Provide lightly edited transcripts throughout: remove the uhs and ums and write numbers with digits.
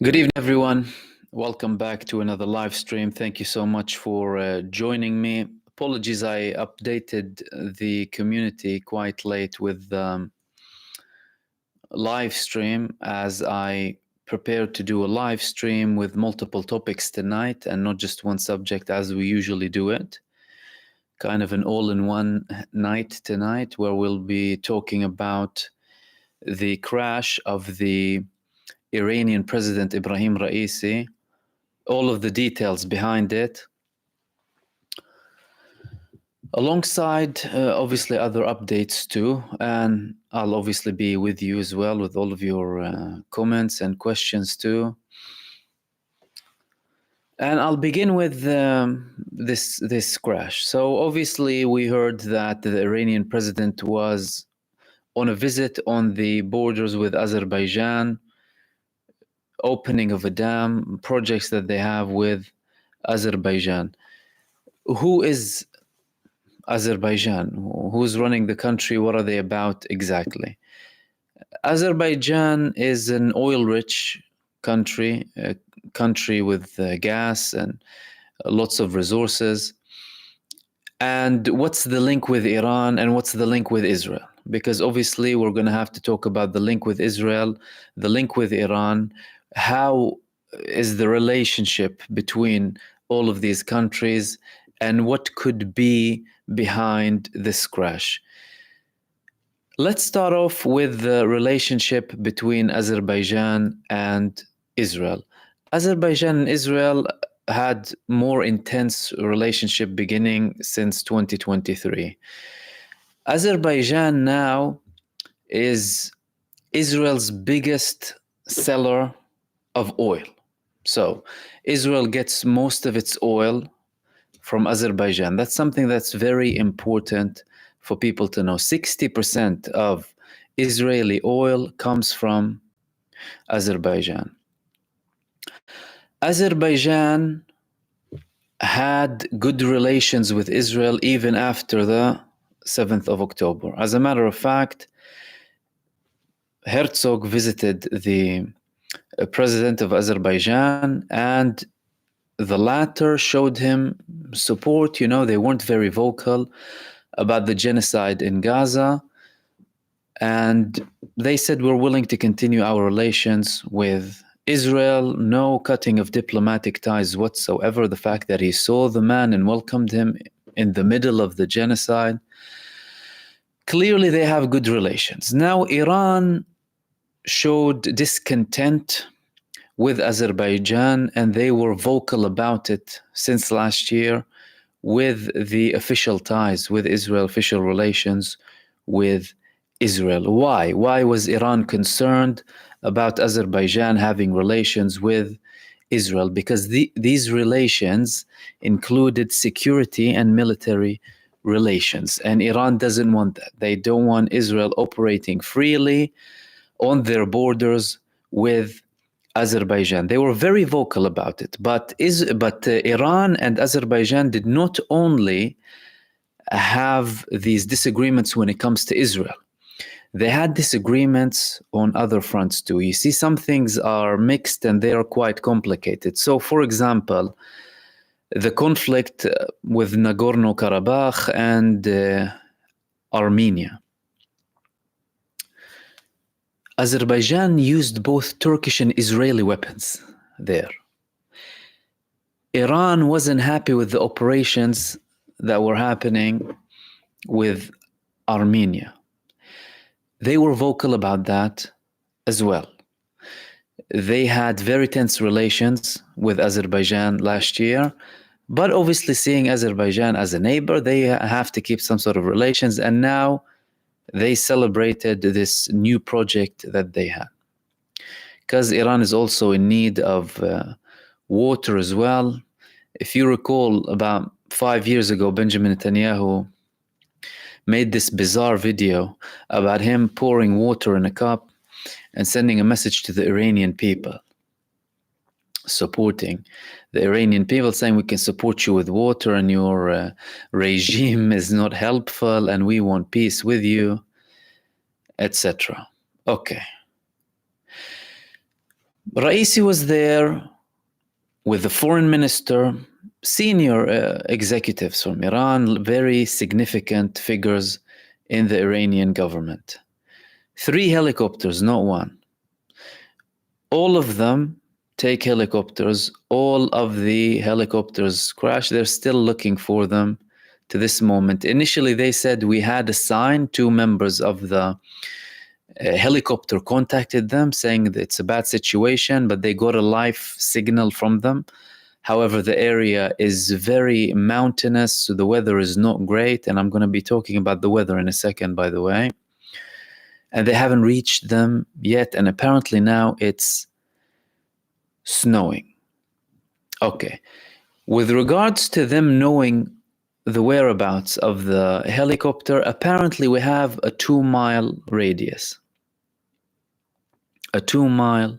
Good evening, everyone. Welcome back to another live stream. Thank you so much for joining me. Apologies, I updated the community quite late with live stream as I prepared to do a live stream with multiple topics tonight and not just one subject as we usually do it. Kind of an all-in-one night tonight where we'll be talking about the crash of the Iranian President Ibrahim Raisi, all of the details behind it, alongside obviously other updates too, and I'll obviously be with you as well with all of your comments and questions too. And I'll begin with this crash. So obviously we heard that the Iranian president was on a visit on the borders with Azerbaijan, opening of a dam, projects that they have with Azerbaijan. Who is Azerbaijan? Who's running the country? What are they about exactly? Azerbaijan is an oil-rich country, a country with gas and lots of resources. And what's the link with Iran and what's the link with Israel? Because obviously we're going to have to talk about the link with Israel, the link with Iran. How is the relationship between all of these countries and what could be behind this crash? Let's start off with the relationship between Azerbaijan and Israel. Azerbaijan and Israel had more intense relationship beginning since 2023. Azerbaijan now is Israel's biggest seller of oil. So Israel gets most of its oil from Azerbaijan. That's something that's very important for people to know. 60% of Israeli oil comes from Azerbaijan. Azerbaijan had good relations with Israel even after the 7th of October. As a matter of fact, Herzog visited the president of Azerbaijan and the latter showed him support. You know, they weren't very vocal about the genocide in Gaza. And they said, we're willing to continue our relations with Israel, no cutting of diplomatic ties whatsoever. The fact that he saw the man and welcomed him in the middle of the genocide. Clearly, they have good relations. Now, Iran showed discontent with Azerbaijan, and they were vocal about it since last year with the official ties with Israel, official relations with Israel. Why? Why was Iran concerned about Azerbaijan having relations with Israel? Because these relations included security and military relations, and Iran doesn't want that. They don't want Israel operating freely on their borders with Azerbaijan. They were very vocal about it, but Iran and Azerbaijan did not only have these disagreements when it comes to Israel. They had disagreements on other fronts too. You see, some things are mixed and they are quite complicated. So, for example, the conflict with Nagorno-Karabakh and Armenia. Azerbaijan used both Turkish and Israeli weapons there. Iran wasn't happy with the operations that were happening with Armenia. They were vocal about that as well. They had very tense relations with Azerbaijan last year, but obviously seeing Azerbaijan as a neighbor, they have to keep some sort of relations, and now they celebrated this new project that they had. Because Iran is also in need of water as well. If you recall, about 5 years ago, Benjamin Netanyahu made this bizarre video about him pouring water in a cup and sending a message to the Iranian people, supporting the Iranian people, saying we can support you with water and your regime is not helpful and we want peace with you, etc. Okay. Raisi was there with the foreign minister, senior executives from Iran, very significant figures in the Iranian government. 3 helicopters, not one. All of them take helicopters. All of the helicopters crash. They're still looking for them to this moment. Initially, they said we had a sign. 2 members of the helicopter contacted them saying that it's a bad situation, but they got a live signal from them. However, the area is very mountainous, so the weather is not great. And I'm going to be talking about the weather in a second, by the way. And they haven't reached them yet. And apparently now it's snowing. Okay. With regards to them knowing the whereabouts of the helicopter, apparently we have a 2-mile radius. A 2-mile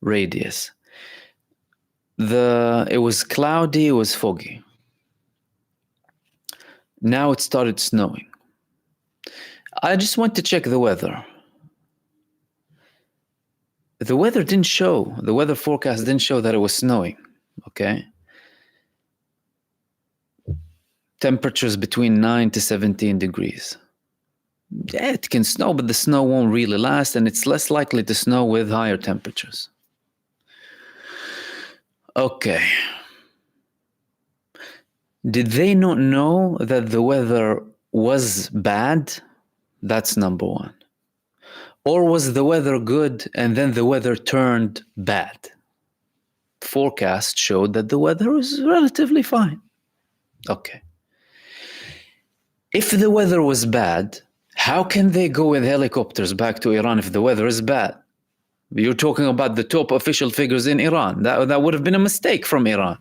radius. It was cloudy, it was foggy. Now it started snowing. I just went to check the weather. The weather didn't show, the weather forecast didn't show that it was snowing, okay? Temperatures between 9 to 17 degrees. Yeah, it can snow, but the snow won't really last, and it's less likely to snow with higher temperatures. Okay. Did they not know that the weather was bad? That's number one. Or was the weather good and then the weather turned bad? Forecast showed that the weather was relatively fine. Okay. If the weather was bad, how can they go with helicopters back to Iran if the weather is bad? You're talking about the top official figures in Iran. That would have been a mistake from Iran.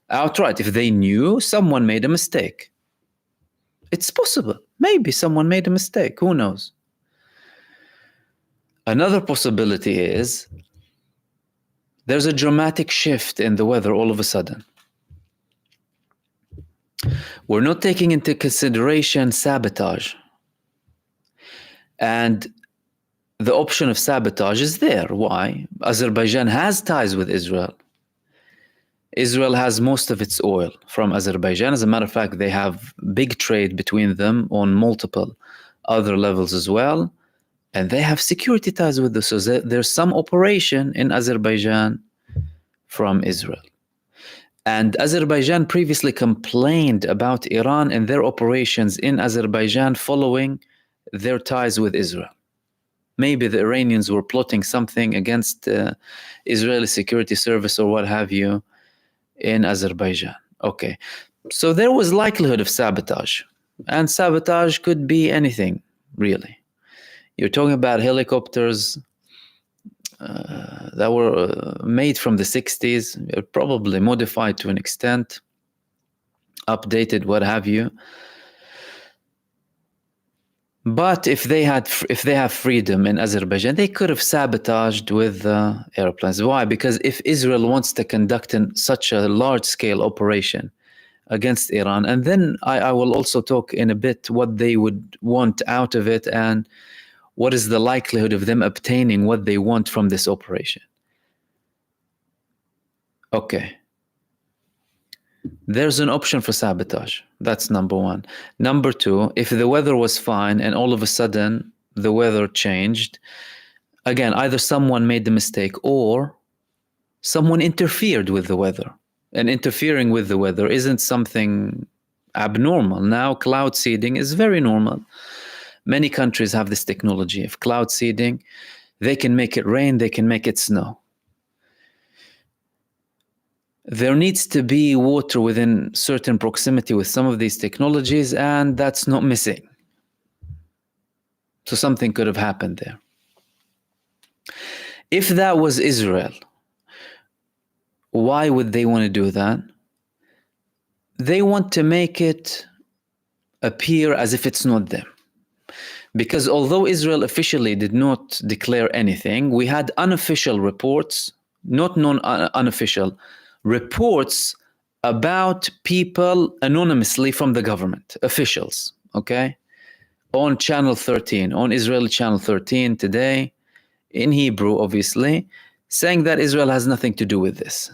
Outright, if they knew, someone made a mistake. It's possible. Maybe someone made a mistake. Who knows? Another possibility is there's a dramatic shift in the weather all of a sudden. We're not taking into consideration sabotage. And the option of sabotage is there. Why? Azerbaijan has ties with Israel. Israel has most of its oil from Azerbaijan. As a matter of fact, they have big trade between them on multiple other levels as well. And they have security ties with us. So there's some operation in Azerbaijan from Israel. And Azerbaijan previously complained about Iran and their operations in Azerbaijan following their ties with Israel. Maybe the Iranians were plotting something against Israeli security service or what have you in Azerbaijan. Okay, so there was likelihood of sabotage. And sabotage could be anything, really. You're talking about helicopters that were made from the 60s, probably modified to an extent, updated, what have you. But if they have freedom in Azerbaijan, they could have sabotaged with airplanes. Why? Because if Israel wants to conduct such a large-scale operation against Iran, and then I will also talk in a bit what they would want out of it and what is the likelihood of them obtaining what they want from this operation. Okay. There's an option for sabotage. That's number one. Number two, if the weather was fine and all of a sudden the weather changed, again, either someone made the mistake or someone interfered with the weather. And interfering with the weather isn't something abnormal. Now, cloud seeding is very normal. Many countries have this technology of cloud seeding. They can make it rain, they can make it snow. There needs to be water within certain proximity with some of these technologies, and that's not missing. So something could have happened there. If that was Israel, why would they want to do that? They want to make it appear as if it's not them. Because although Israel officially did not declare anything, we had unofficial reports, not unofficial reports about people anonymously from the government, officials, okay? On Channel 13, on Israeli Channel 13 today, in Hebrew, obviously, saying that Israel has nothing to do with this.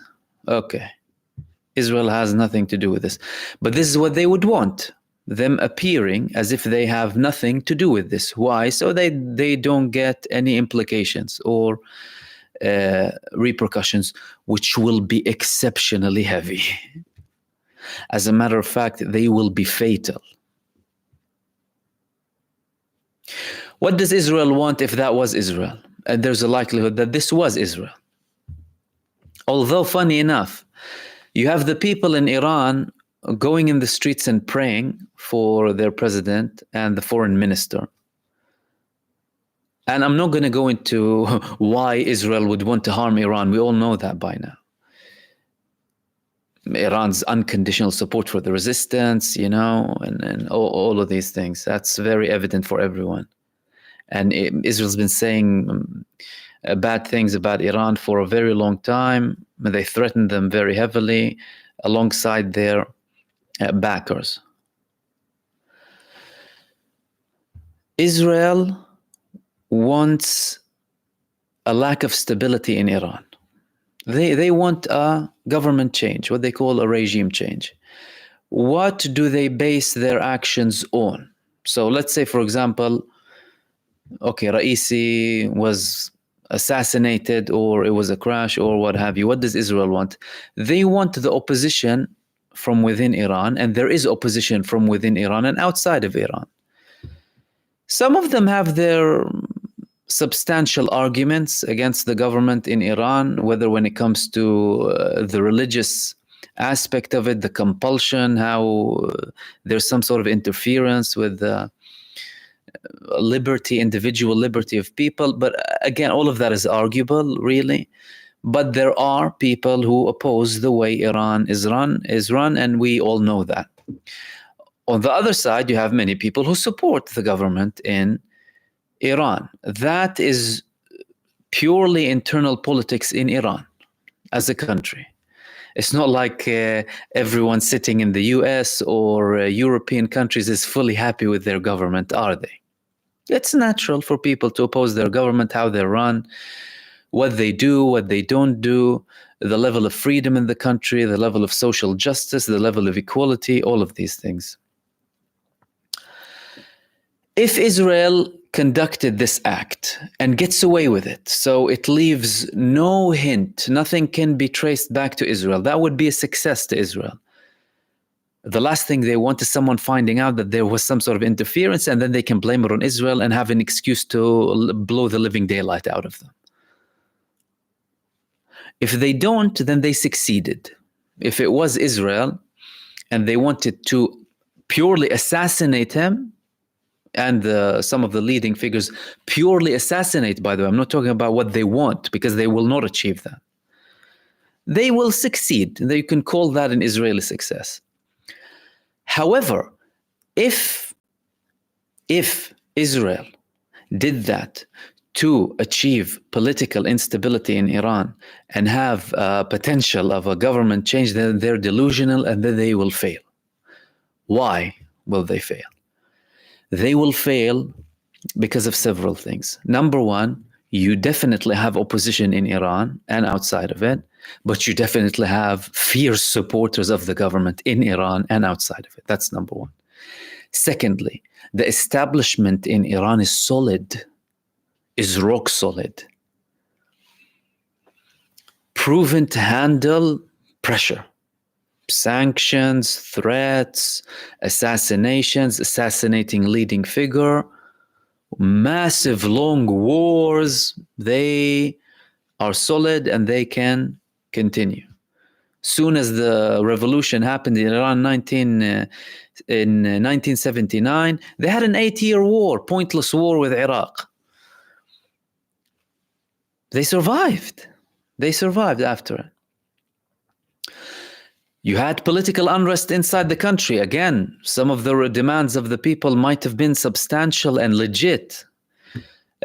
Okay, Israel has nothing to do with this. But this is what they would want, them appearing as if they have nothing to do with this. Why? So they don't get any implications or repercussions, which will be exceptionally heavy. As a matter of fact, they will be fatal. What does Israel want if that was Israel? And there's a likelihood that this was Israel. Although, funny enough, you have the people in Iran going in the streets and praying for their president and the foreign minister. And I'm not going to go into why Israel would want to harm Iran. We all know that by now. Iran's unconditional support for the resistance, and all of these things. That's very evident for everyone. And Israel's been saying bad things about Iran for a very long time. They threatened them very heavily alongside their backers. Israel wants a lack of stability in Iran. They want a government change, what they call a regime change. What do they base their actions on? So let's say, for example, okay, Raisi was assassinated, or it was a crash, or what have you. What does Israel want? They want the opposition from within Iran, and there is opposition from within Iran and outside of Iran. Some of them have their substantial arguments against the government in Iran, whether when it comes to the religious aspect of it, the compulsion, how there's some sort of interference with liberty, individual liberty of people. But again, all of that is arguable, really. But there are people who oppose the way Iran is run, and we all know that. On the other side, you have many people who support the government in Iran. That is purely internal politics in Iran as a country. It's not like everyone sitting in the US or European countries is fully happy with their government, are they? It's natural for people to oppose their government, how they run, what they do, what they don't do, the level of freedom in the country, the level of social justice, the level of equality, all of these things. If Israel conducted this act and gets away with it, so it leaves no hint, nothing can be traced back to Israel, that would be a success to Israel. The last thing they want is someone finding out that there was some sort of interference, and then they can blame it on Israel and have an excuse to blow the living daylight out of them. If they don't, then they succeeded. If it was Israel and they wanted to purely assassinate him, and some of the leading figures purely assassinate, by the way, I'm not talking about what they want, because they will not achieve that. They will succeed. You can call that an Israeli success. However, if Israel did that to achieve political instability in Iran and have potential of a government change, then they're delusional, and then they will fail. Why will they fail? They will fail because of several things. Number one, you definitely have opposition in Iran and outside of it, but you definitely have fierce supporters of the government in Iran and outside of it. That's number one. Secondly, the establishment in Iran is solid, is rock solid, proven to handle pressure. Sanctions, threats, assassinations, assassinating leading figure, massive long wars. They are solid and they can continue. Soon as the revolution happened in Iran in 1979, they had an 8-year war, pointless war with Iraq. They survived. They survived after it. You had political unrest inside the country. Again, some of the demands of the people might have been substantial and legit.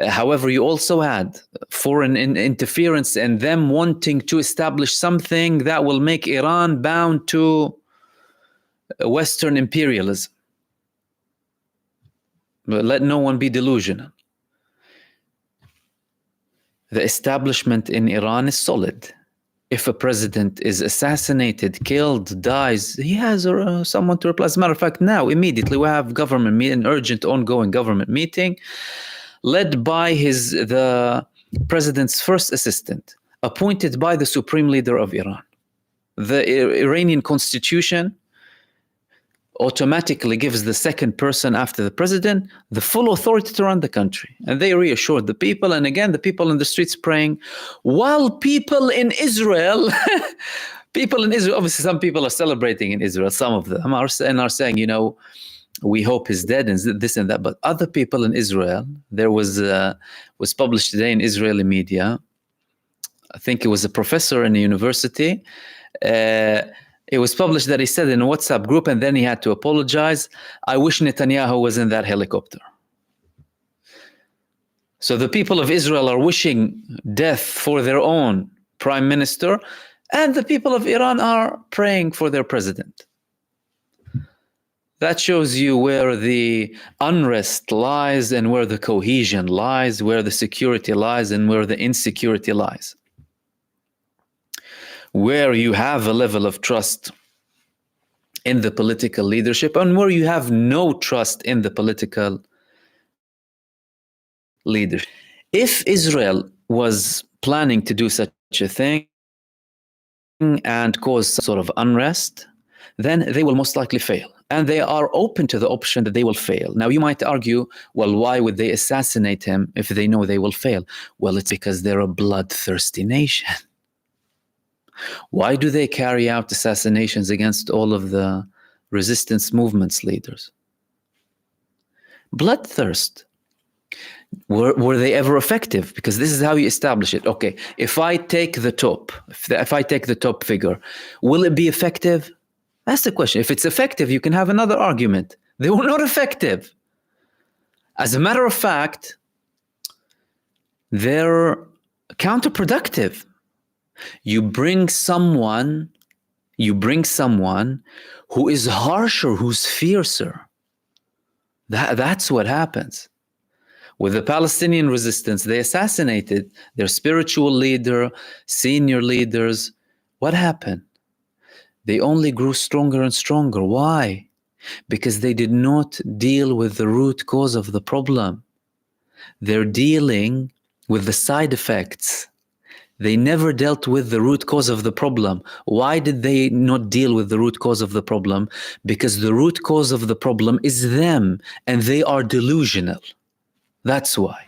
However, you also had foreign interference and them wanting to establish something that will make Iran bound to Western imperialism. But let no one be delusional. the establishment in Iran is solid. If a president is assassinated, killed, dies, he has someone to replace. As a matter of fact, now, immediately, we have an urgent ongoing government meeting led by the president's first assistant, appointed by the supreme leader of Iran. The Iranian constitution automatically gives the second person after the president the full authority to run the country. And they reassured the people. And again, the people in the streets praying, while people in Israel, obviously some people are celebrating in Israel, some of them are saying, you know, we hope he's dead and this and that. But other people in Israel, there was published today in Israeli media, I think it was a professor in a university, it was published that he said in a WhatsApp group, and then he had to apologize, I wish Netanyahu was in that helicopter. So the people of Israel are wishing death for their own prime minister, and the people of Iran are praying for their president. That shows you where the unrest lies and where the cohesion lies, where the security lies and where the insecurity lies. Where you have a level of trust in the political leadership and where you have no trust in the political leadership. If Israel was planning to do such a thing and cause some sort of unrest, then they will most likely fail. And they are open to the option that they will fail. Now, you might argue, well, why would they assassinate him if they know they will fail? Well, it's because they're a bloodthirsty nation. Why do they carry out assassinations against all of the resistance movements leaders? Bloodthirst. Were they ever effective? Because this is how you establish it. Okay, if I take the top, if I take the top figure, will it be effective? That's the question. If it's effective, you can have another argument. They were not effective. As a matter of fact, they're counterproductive. You bring someone who is harsher, who's fiercer. That's what happens. With the Palestinian resistance, they assassinated their spiritual leader, senior leaders. What happened? They only grew stronger and stronger. Why? Because they did not deal with the root cause of the problem. They're dealing with the side effects. They never dealt with the root cause of the problem. Why did they not deal with the root cause of the problem? Because the root cause of the problem is them, and they are delusional. That's why.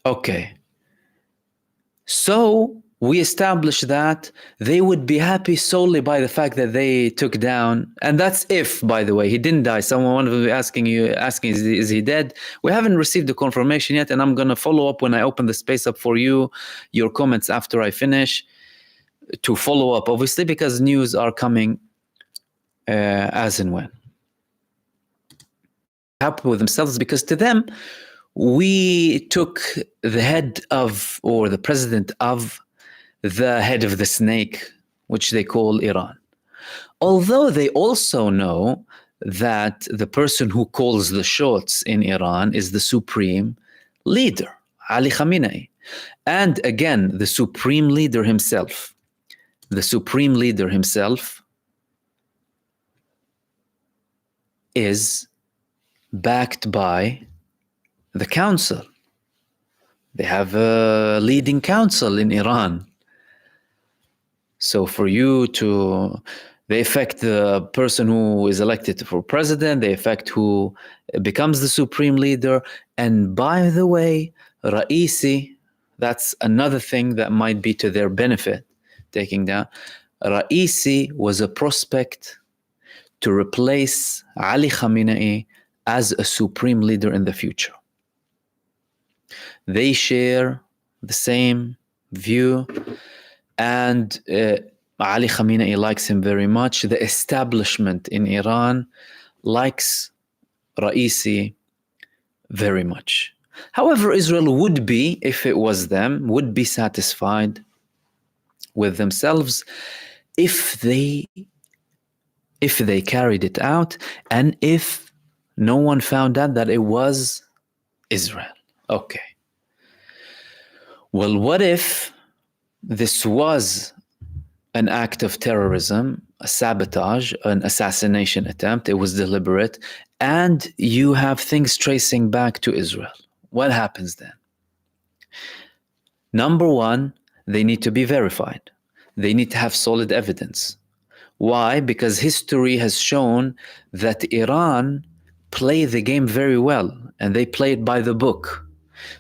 Okay. So we established that they would be happy solely by the fact that they took down, and that's if, by the way, he didn't die. One of them asking, is he dead? We haven't received the confirmation yet, and I'm going to follow up when I open the space up for you, your comments after I finish, to follow up, obviously, because news are coming as and when. Happy with themselves, because to them, we took the head of, or the president of, the head of the snake, which they call Iran. Although they also know that the person who calls the shots in Iran is the supreme leader, Ali Khamenei. And again, the supreme leader himself is backed by the council. They have a leading council in Iran. So for you to, they affect the person who is elected for president, they affect who becomes the supreme leader. And by the way, Raisi, that's another thing that might be to their benefit, taking down. Raisi was a prospect to replace Ali Khamenei as a supreme leader in the future. They share the same view, and Ali Khamenei likes him very much. The establishment in Iran likes Raisi very much. However, Israel would be, if it was them, would be satisfied with themselves if they carried it out, and if no one found out that it was Israel. Okay. Well, what if this was an act of terrorism, a sabotage, an assassination attempt? It was deliberate, and you have things tracing back to Israel. What happens then? Number one, they need to be verified. They need to have solid evidence. Why? Because history has shown that Iran play the game very well, and they play it by the book.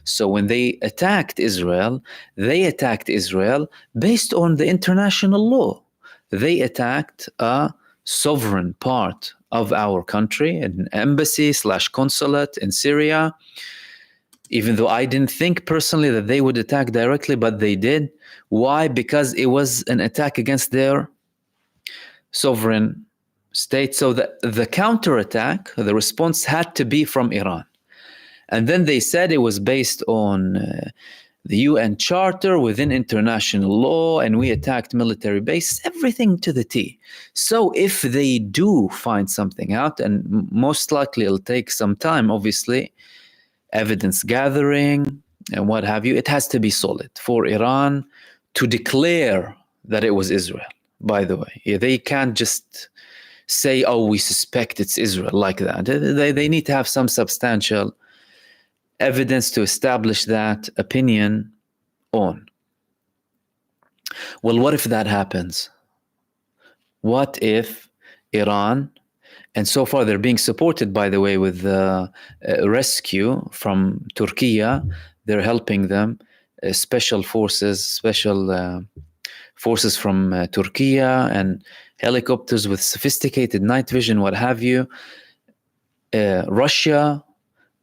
So when they attacked Israel based on the international law. They attacked a sovereign part of our country, an embassy / consulate in Syria, even though I didn't think personally that they would attack directly, but they did. Why? Because it was an attack against their sovereign state. So the counterattack, the response had to be from Iran. And then they said it was based on the UN Charter within international law, and we attacked military bases, everything to the T. So if they do find something out, and most likely it'll take some time, obviously, evidence gathering and what have you, it has to be solid for Iran to declare that it was Israel, by the way. They can't just say, oh, we suspect it's Israel like that. They need to have some substantial evidence to establish that opinion on. Well, what if that happens? What if Iran, and so far they're being supported, by the way, with rescue from Turkey. They're helping them, special forces from Turkey and helicopters with sophisticated night vision, what have you. Russia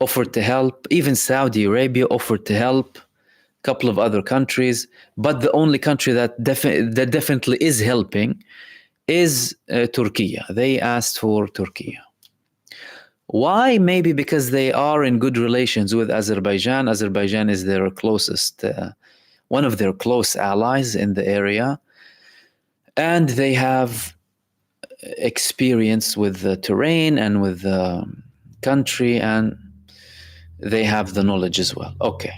offered to help, even Saudi Arabia offered to help, a couple of other countries, but the only country that definitely is helping is Turkey. They asked for Turkey. Why? Maybe because they are in good relations with Azerbaijan. Azerbaijan is their closest, one of their close allies in the area, and they have experience with the terrain and with the country, and they have the knowledge as well. Okay.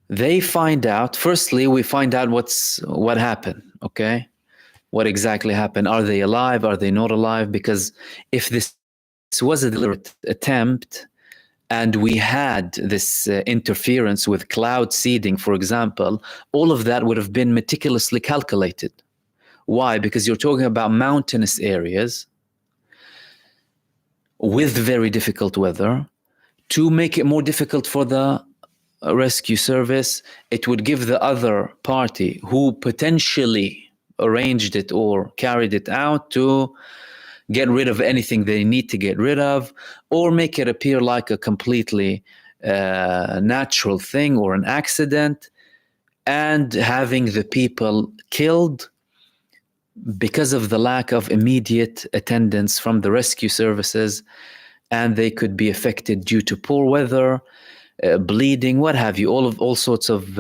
They find out, firstly, we find out what happened, okay? What exactly happened? Are they alive? Are they not alive? Because if this was a deliberate attempt and we had this interference with cloud seeding, for example, all of that would have been meticulously calculated. Why? Because you're talking about mountainous areas with very difficult weather. To make it more difficult for the rescue service, it would give the other party who potentially arranged it or carried it out to get rid of anything they need to get rid of, or make it appear like a completely natural thing or an accident, and having the people killed because of the lack of immediate attendance from the rescue services, and they could be affected due to poor weather, bleeding, what have you, all sorts of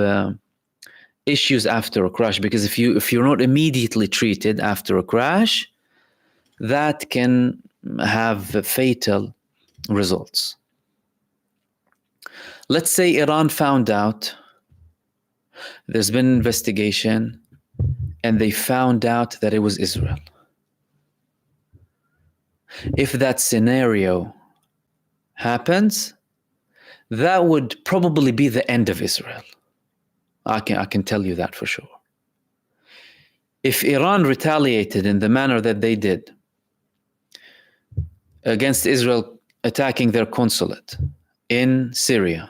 issues after a crash. Because if you're not immediately treated after a crash, that can have fatal results. Let's say Iran found out, there's been an investigation, and they found out that it was Israel. If that scenario happens, that would probably be the end of Israel. I can tell you that for sure. If Iran retaliated in the manner that they did against Israel, attacking their consulate in Syria,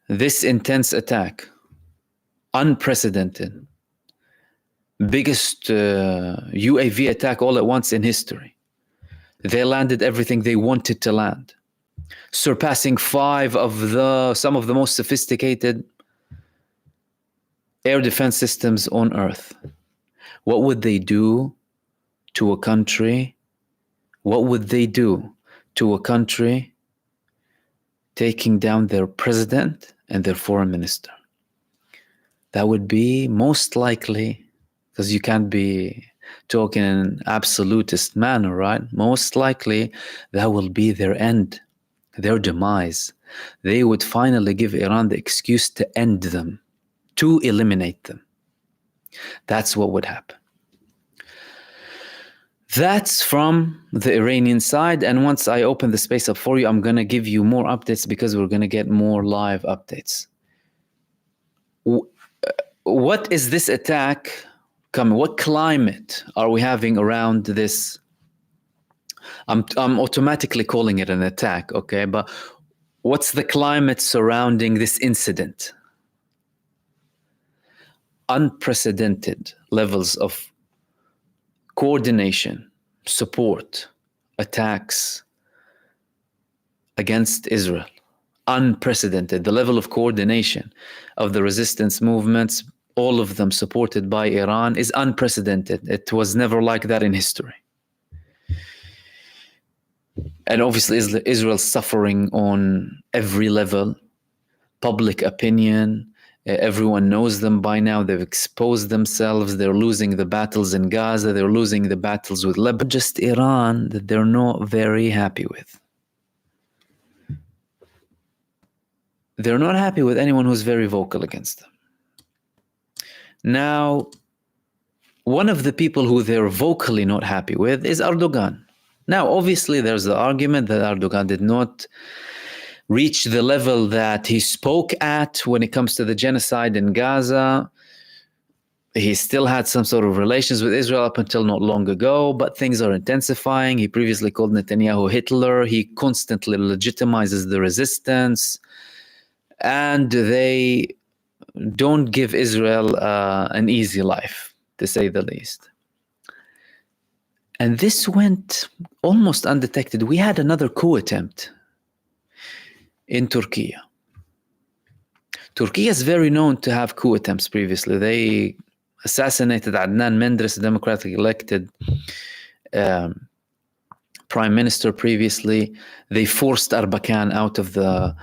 this intense attack, unprecedented, biggest UAV attack all at once in history. They landed everything they wanted to land, surpassing some of the most sophisticated air defense systems on Earth. What would they do to a country? What would they do to a country taking down their president and their foreign minister? That would be most likely, because you can't be talking in an absolutist manner, right? Most likely that will be their end. their demise, they would finally give Iran the excuse to end them, to eliminate them. That's what would happen. That's from the Iranian side. And once I open the space up for you, I'm going to give you more updates because we're going to get more live updates. What is this attack coming? What climate are we having around this? I'm automatically calling it an attack, okay? But what's the climate surrounding this incident? Unprecedented levels of coordination, support, attacks against Israel. Unprecedented. The level of coordination of the resistance movements, all of them supported by Iran, is unprecedented. It was never like that in history. And obviously Israel's suffering on every level. Public opinion, everyone knows them by now. They've exposed themselves. They're losing the battles in Gaza. They're losing the battles with Lebanon. Just Iran that they're not very happy with. They're not happy with anyone who's very vocal against them. Now, one of the people who they're vocally not happy with is Erdogan. Now, obviously, there's the argument that Erdogan did not reach the level that he spoke at when it comes to the genocide in Gaza. He still had some sort of relations with Israel up until not long ago, but things are intensifying. He previously called Netanyahu Hitler. He constantly legitimizes the resistance. And they don't give Israel an easy life, to say the least. And this went almost undetected. We had another coup attempt in Turkey. Turkey is very known to have coup attempts previously. They assassinated Adnan Menderes, a democratically elected prime minister previously. They forced Erbakan out of the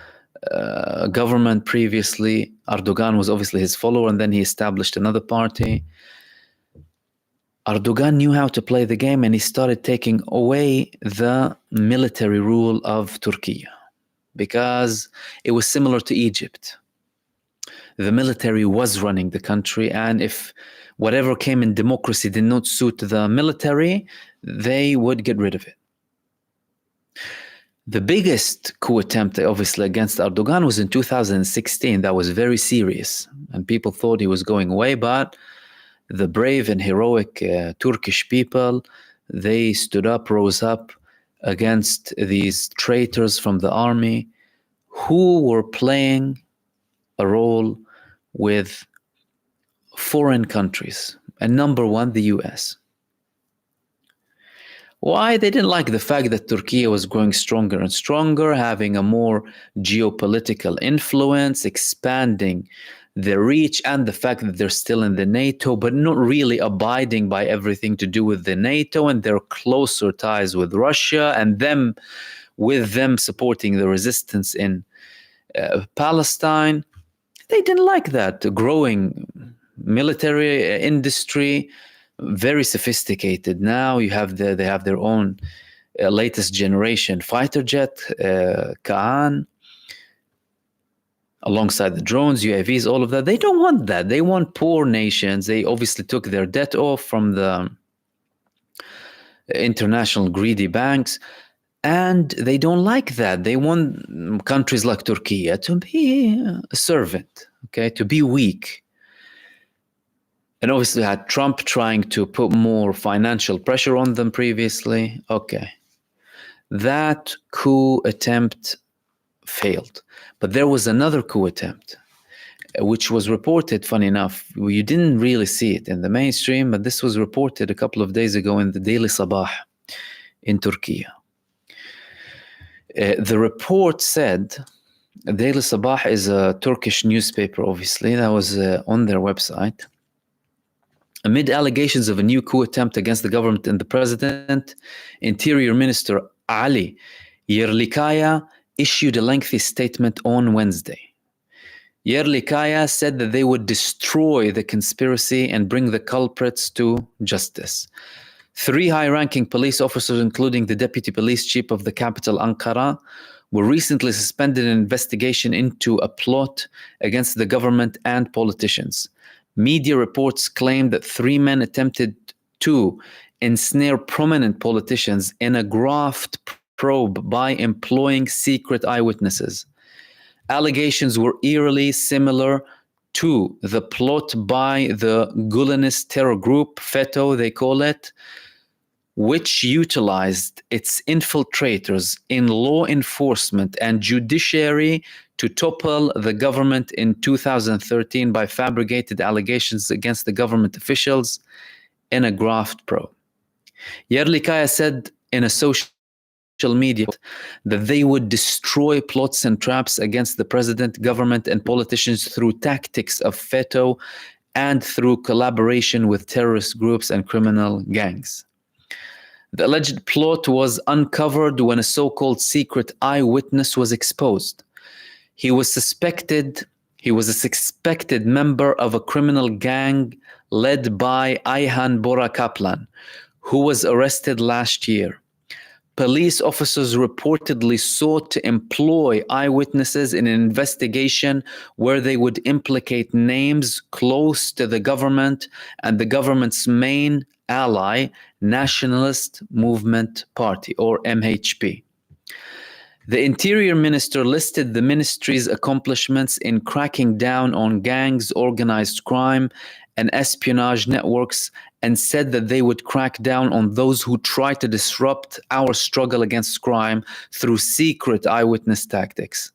government previously. Erdogan was obviously his follower, and then he established another party. Erdogan knew how to play the game, and he started taking away the military rule of Turkey because it was similar to Egypt. The military was running the country, and if whatever came in democracy did not suit the military, they would get rid of it. The biggest coup attempt, obviously, against Erdogan was in 2016. That was very serious, and people thought he was going away, but the brave and heroic Turkish people, they stood up, rose up against these traitors from the army who were playing a role with foreign countries, and number one, the US. Why? They didn't like the fact that Turkey was growing stronger and stronger, having a more geopolitical influence, expanding their reach, and the fact that they're still in the NATO, but not really abiding by everything to do with the NATO, and their closer ties with Russia, and with them supporting the resistance in Palestine. They didn't like that. The growing military industry, very sophisticated now. They have their own latest generation fighter jet, Kaan, alongside the drones, UAVs, all of that. They don't want that. They want poor nations. They obviously took their debt off from the international greedy banks, and they don't like that. They want countries like Turkey to be a servant, okay, to be weak. And obviously had Trump trying to put more financial pressure on them previously. Okay. That coup attempt failed. But there was another coup attempt, which was reported, funny enough. You didn't really see it in the mainstream, but this was reported a couple of days ago in the Daily Sabah in Turkey. The report said, Daily Sabah is a Turkish newspaper, obviously, that was on their website. Amid allegations of a new coup attempt against the government and the president, Interior Minister Ali Yerlikaya issued a lengthy statement on Wednesday. Yerlikaya said that they would destroy the conspiracy and bring the culprits to justice. 3 high-ranking police officers, including the deputy police chief of the capital, Ankara, were recently suspended an investigation into a plot against the government and politicians. Media reports claim that 3 men attempted to ensnare prominent politicians in a graft probe by employing secret eyewitnesses. Allegations were eerily similar to the plot by the Gulenist terror group, FETO they call it, which utilized its infiltrators in law enforcement and judiciary to topple the government in 2013 by fabricated allegations against the government officials in a graft probe. Yerlikaya said in a social media that they would destroy plots and traps against the president, government, and politicians through tactics of FETO and through collaboration with terrorist groups and criminal gangs. The alleged plot was uncovered when a so-called secret eyewitness was exposed. He was a suspected member of a criminal gang led by Ayhan Bora Kaplan, who was arrested last year. Police officers reportedly sought to employ eyewitnesses in an investigation where they would implicate names close to the government and the government's main ally, Nationalist Movement Party, or MHP. The Interior Minister listed the ministry's accomplishments in cracking down on gangs, organized crime, and espionage networks, and said that they would crack down on those who try to disrupt our struggle against crime through secret eyewitness tactics.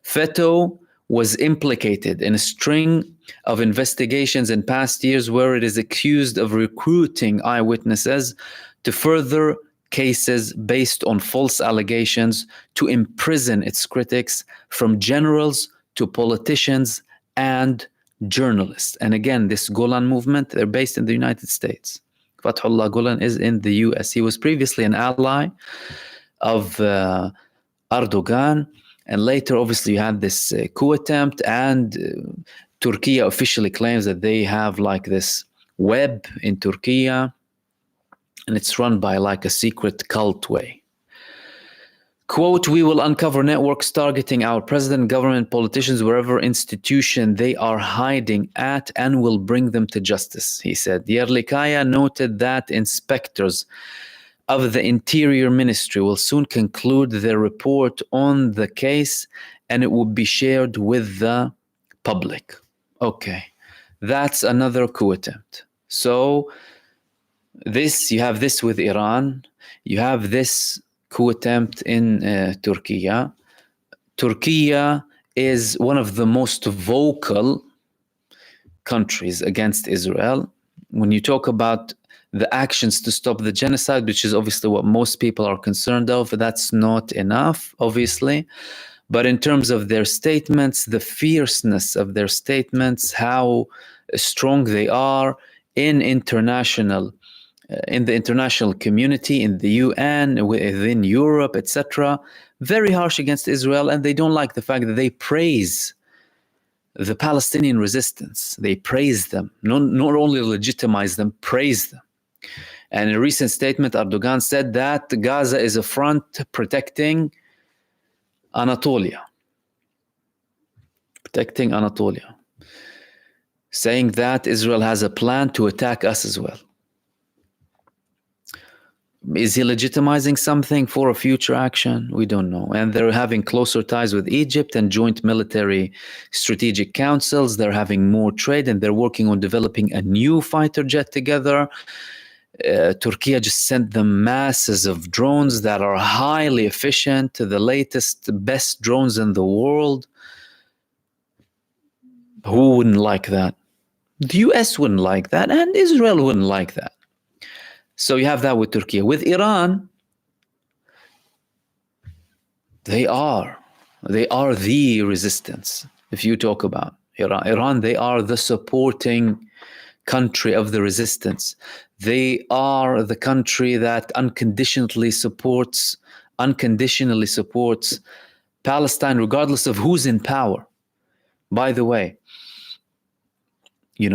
FETO was implicated in a string of investigations in past years where it is accused of recruiting eyewitnesses to further cases based on false allegations to imprison its critics, from generals to politicians and journalists. And again, this Golan movement, they're based in the United States. Fathullah Golan is in the US. He was previously an ally of Erdogan, and later obviously you had this coup attempt, and Turkey officially claims that they have like this web in Turkey, and it's run by like a secret cult way. Quote, "We will uncover networks targeting our president, government, politicians, wherever institution they are hiding at, and will bring them to justice," he said. Yerlikaya noted that inspectors of the Interior Ministry will soon conclude their report on the case, and it will be shared with the public. Okay, that's another coup attempt. So this, you have this with Iran, you have this coup attempt in Turkey. Turkey is one of the most vocal countries against Israel. When you talk about the actions to stop the genocide, which is obviously what most people are concerned of, that's not enough, obviously. But in terms of their statements, the fierceness of their statements, how strong they are in the international community, in the UN, within Europe, etc., very harsh against Israel, and they don't like the fact that they praise the Palestinian resistance. They praise them, not only legitimize them, praise them. And in a recent statement, Erdogan said that Gaza is a front protecting Anatolia, saying that Israel has a plan to attack us as well. Is he legitimizing something for a future action? We don't know. And they're having closer ties with Egypt and joint military strategic councils. They're having more trade, and they're working on developing a new fighter jet together. Turkey just sent them masses of drones that are highly efficient, the latest, best drones in the world. Who wouldn't like that? The US wouldn't like that, and Israel wouldn't like that. So you have that with Turkey. With Iran, they are the resistance. If you talk about Iran, they are the supporting country of the resistance. They are the country that unconditionally supports Palestine, regardless of who's in power. By the way,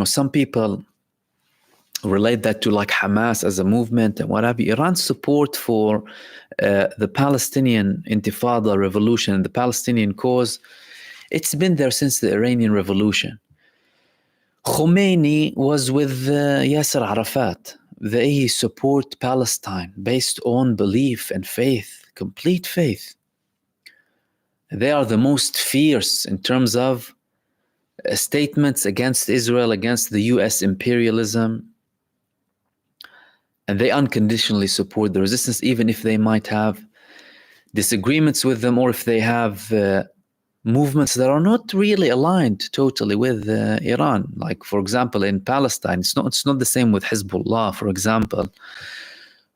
some people relate that to like Hamas as a movement and what have you. Iran's support for the Palestinian Intifada revolution, the Palestinian cause, it's been there since the Iranian Revolution. Khomeini was with Yasser Arafat. They support Palestine based on belief and faith, complete faith. They are the most fierce in terms of statements against Israel, against the US imperialism. And they unconditionally support the resistance, even if they might have disagreements with them, or if they have movements that are not really aligned totally with Iran. Like, for example, in Palestine, it's not the same with Hezbollah, for example,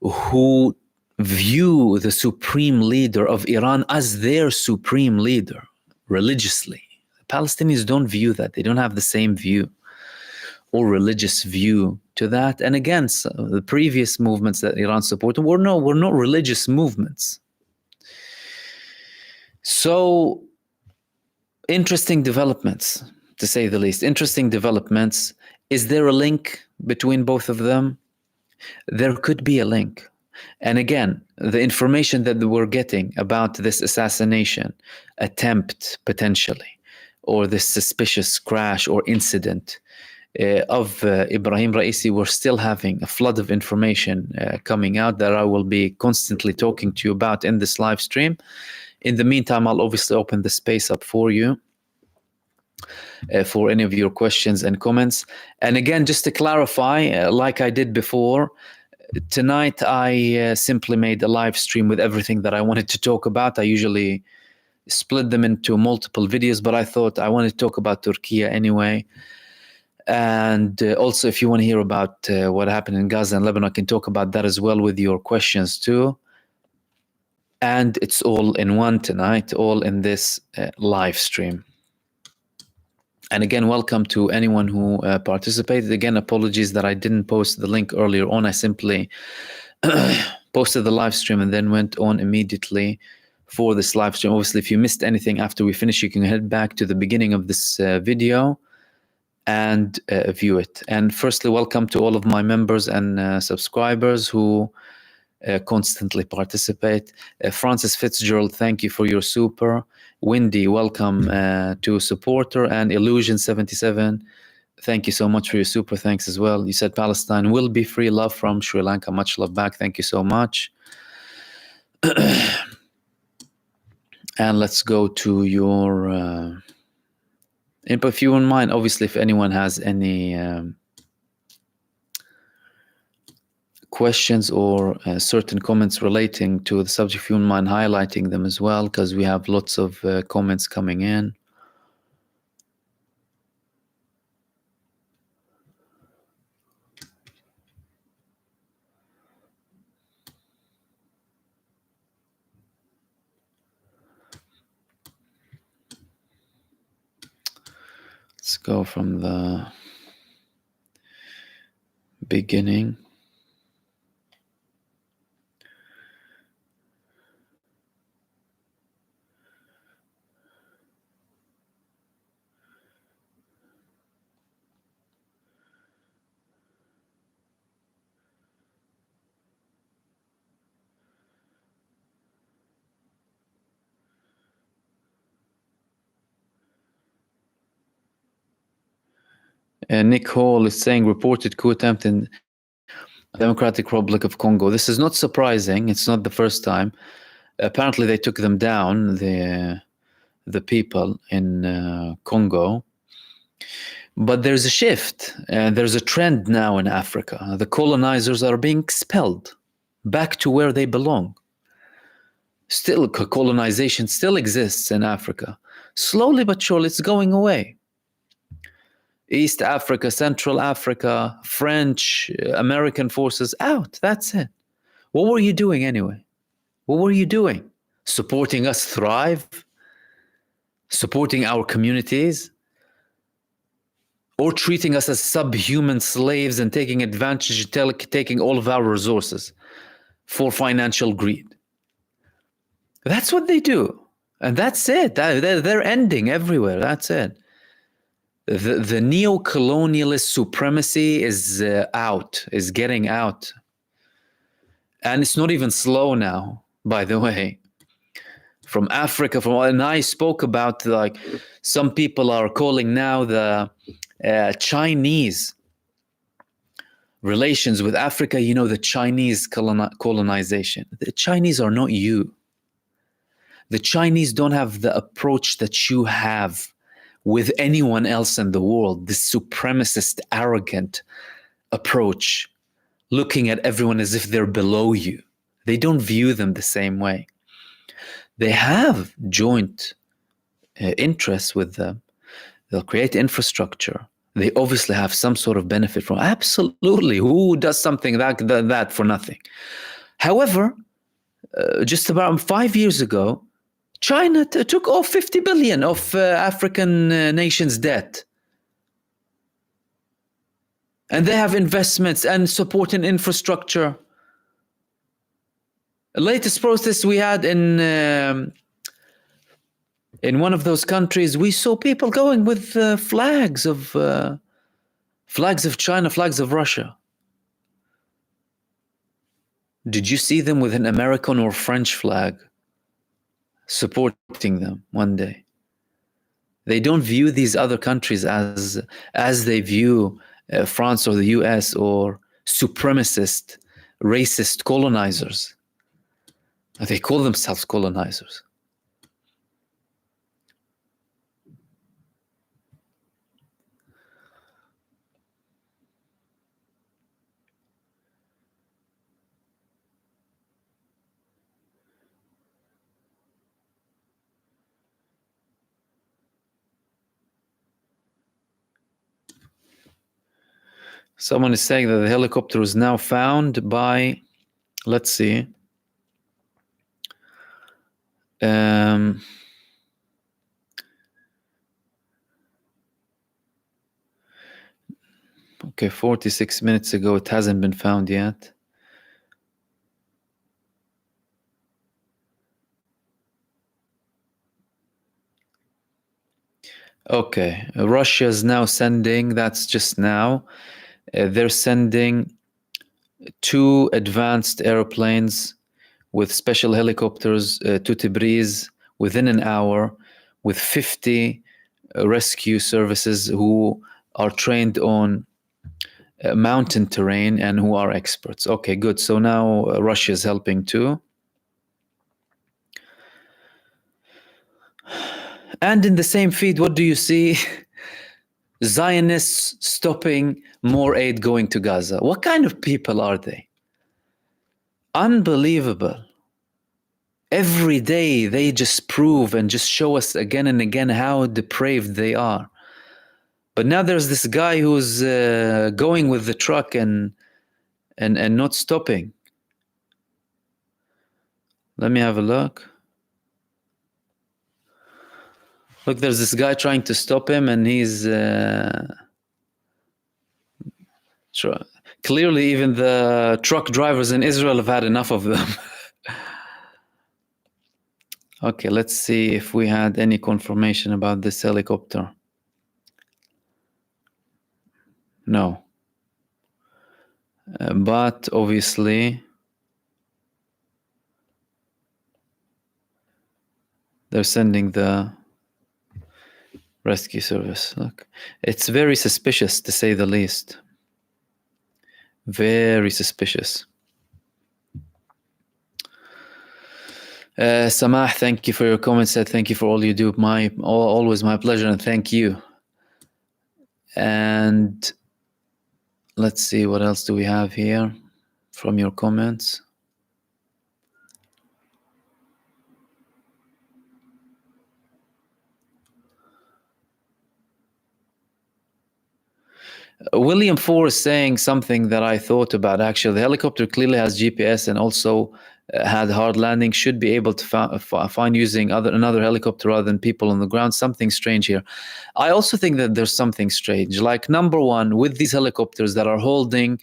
who view the supreme leader of Iran as their supreme leader religiously. The Palestinians don't view that. They don't have the same view or religious view to that. And again, the previous movements that Iran supported were not religious movements. So, interesting developments, to say the least. Interesting developments. Is there a link between both of them? There could be a link. And again, the information that we're getting about this assassination attempt, potentially, or this suspicious crash or incident of Ibrahim Raisi, we're still having a flood of information coming out that I will be constantly talking to you about in this live stream. In the meantime, I'll obviously open the space up for you for any of your questions and comments. And again, just to clarify, like I did before, tonight I simply made a live stream with everything that I wanted to talk about. I usually split them into multiple videos, but I thought I wanted to talk about Turkey anyway. And also, if you want to hear about what happened in Gaza and Lebanon, I can talk about that as well with your questions too. And it's all in one tonight, all in this live stream. And again, welcome to anyone who participated. Again, apologies that I didn't post the link earlier on. I simply posted the live stream and then went on immediately for this live stream. Obviously, if you missed anything after we finish, you can head back to the beginning of this video and view it. And firstly, welcome to all of my members and subscribers who constantly participate. Francis Fitzgerald, thank you for your super. Wendy, welcome to supporter. And Illusion77, thank you so much for your super. Thanks as well. You said Palestine will be free. Love from Sri Lanka. Much love back. Thank you so much. And let's go to your input. If you wouldn't mind, obviously, if anyone has any questions or certain comments relating to the subject, if you wouldn't mind highlighting them as well, because we have lots of comments coming in. Let's go from the beginning. Nick Hall is saying reported coup attempt in Democratic Republic of Congo. This is not surprising. It's not the first time. Apparently, they took them down, the people in Congo. But there's a shift. There's a trend now in Africa. The colonizers are being expelled back to where they belong. Still, colonization still exists in Africa. Slowly but surely, it's going away. East Africa, Central Africa, French, American forces out. That's it. What were you doing anyway? What were you doing? Supporting us thrive? Supporting our communities? Or treating us as subhuman slaves and taking advantage, taking all of our resources for financial greed? That's what they do. And that's it. They're ending everywhere. That's it. the neo-colonialist supremacy is is getting out. And it's not even slow now, by the way. From Africa, and I spoke about, like, some people are calling now the Chinese relations with Africa, the Chinese colonization. The Chinese are not you. The Chinese don't have the approach that you have with anyone else in the world, this supremacist, arrogant approach, looking at everyone as if they're below you. They don't view them the same way. They have joint interests with them. They'll create infrastructure. They obviously have some sort of benefit from. Absolutely. Who does something that for nothing? However, just about 5 years ago, China took off 50 billion of African nations' debt. And they have investments and support in infrastructure. The latest protest we had in one of those countries, we saw people going with flags of China, flags of Russia. Did you see them with an American or French flag supporting them one day? They don't view these other countries as they view France or the US or supremacist, racist colonizers. They call themselves colonizers. Someone is saying that the helicopter is now found by, let's see. Okay, 46 minutes ago, it hasn't been found yet. Okay, Russia's now sending, that's just now, they're sending 2 advanced airplanes with special helicopters to Tabriz within an hour, with 50 rescue services who are trained on mountain terrain and who are experts. Okay, good. So now Russia is helping too. And in the same feed, what do you see? Zionists stopping more aid going to Gaza. What kind of people are they? Unbelievable. Every day they just prove and just show us again and again how depraved they are. But now there's this guy who's going with the truck and not stopping. Let me have a look. Look, there's this guy trying to stop him, and he's clearly even the truck drivers in Israel have had enough of them. Okay, let's see if we had any confirmation about this helicopter. No. But obviously, they're sending the rescue service. Look, it's very suspicious, to say the least. Very suspicious. Samah, thank you for your comments. Thank you for all you do. Always my pleasure, and thank you. And let's see, what else do we have here from your comments? William Four is saying something that I thought about, actually. The helicopter clearly has GPS and also had hard landing, should be able to find using another helicopter rather than people on the ground. Something strange here. I also think that there's something strange. Like, number one, with these helicopters that are holding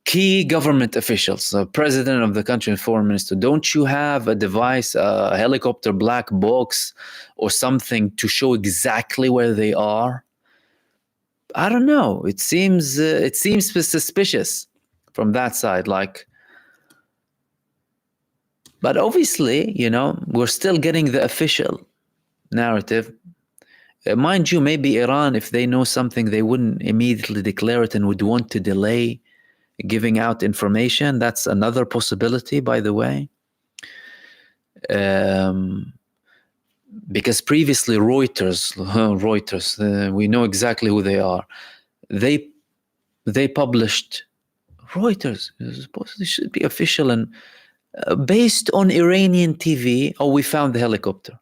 key government officials, the president of the country and foreign minister, don't you have a device, a helicopter black box or something to show exactly where they are? I don't know. It seems suspicious from that side. Like, but obviously, we're still getting the official narrative. Mind you, maybe Iran, if they know something, they wouldn't immediately declare it and would want to delay giving out information. That's another possibility, by the way. Because previously Reuters, we know exactly who they are. They published, Reuters, supposedly should be official, and based on Iranian TV, we found the helicopter.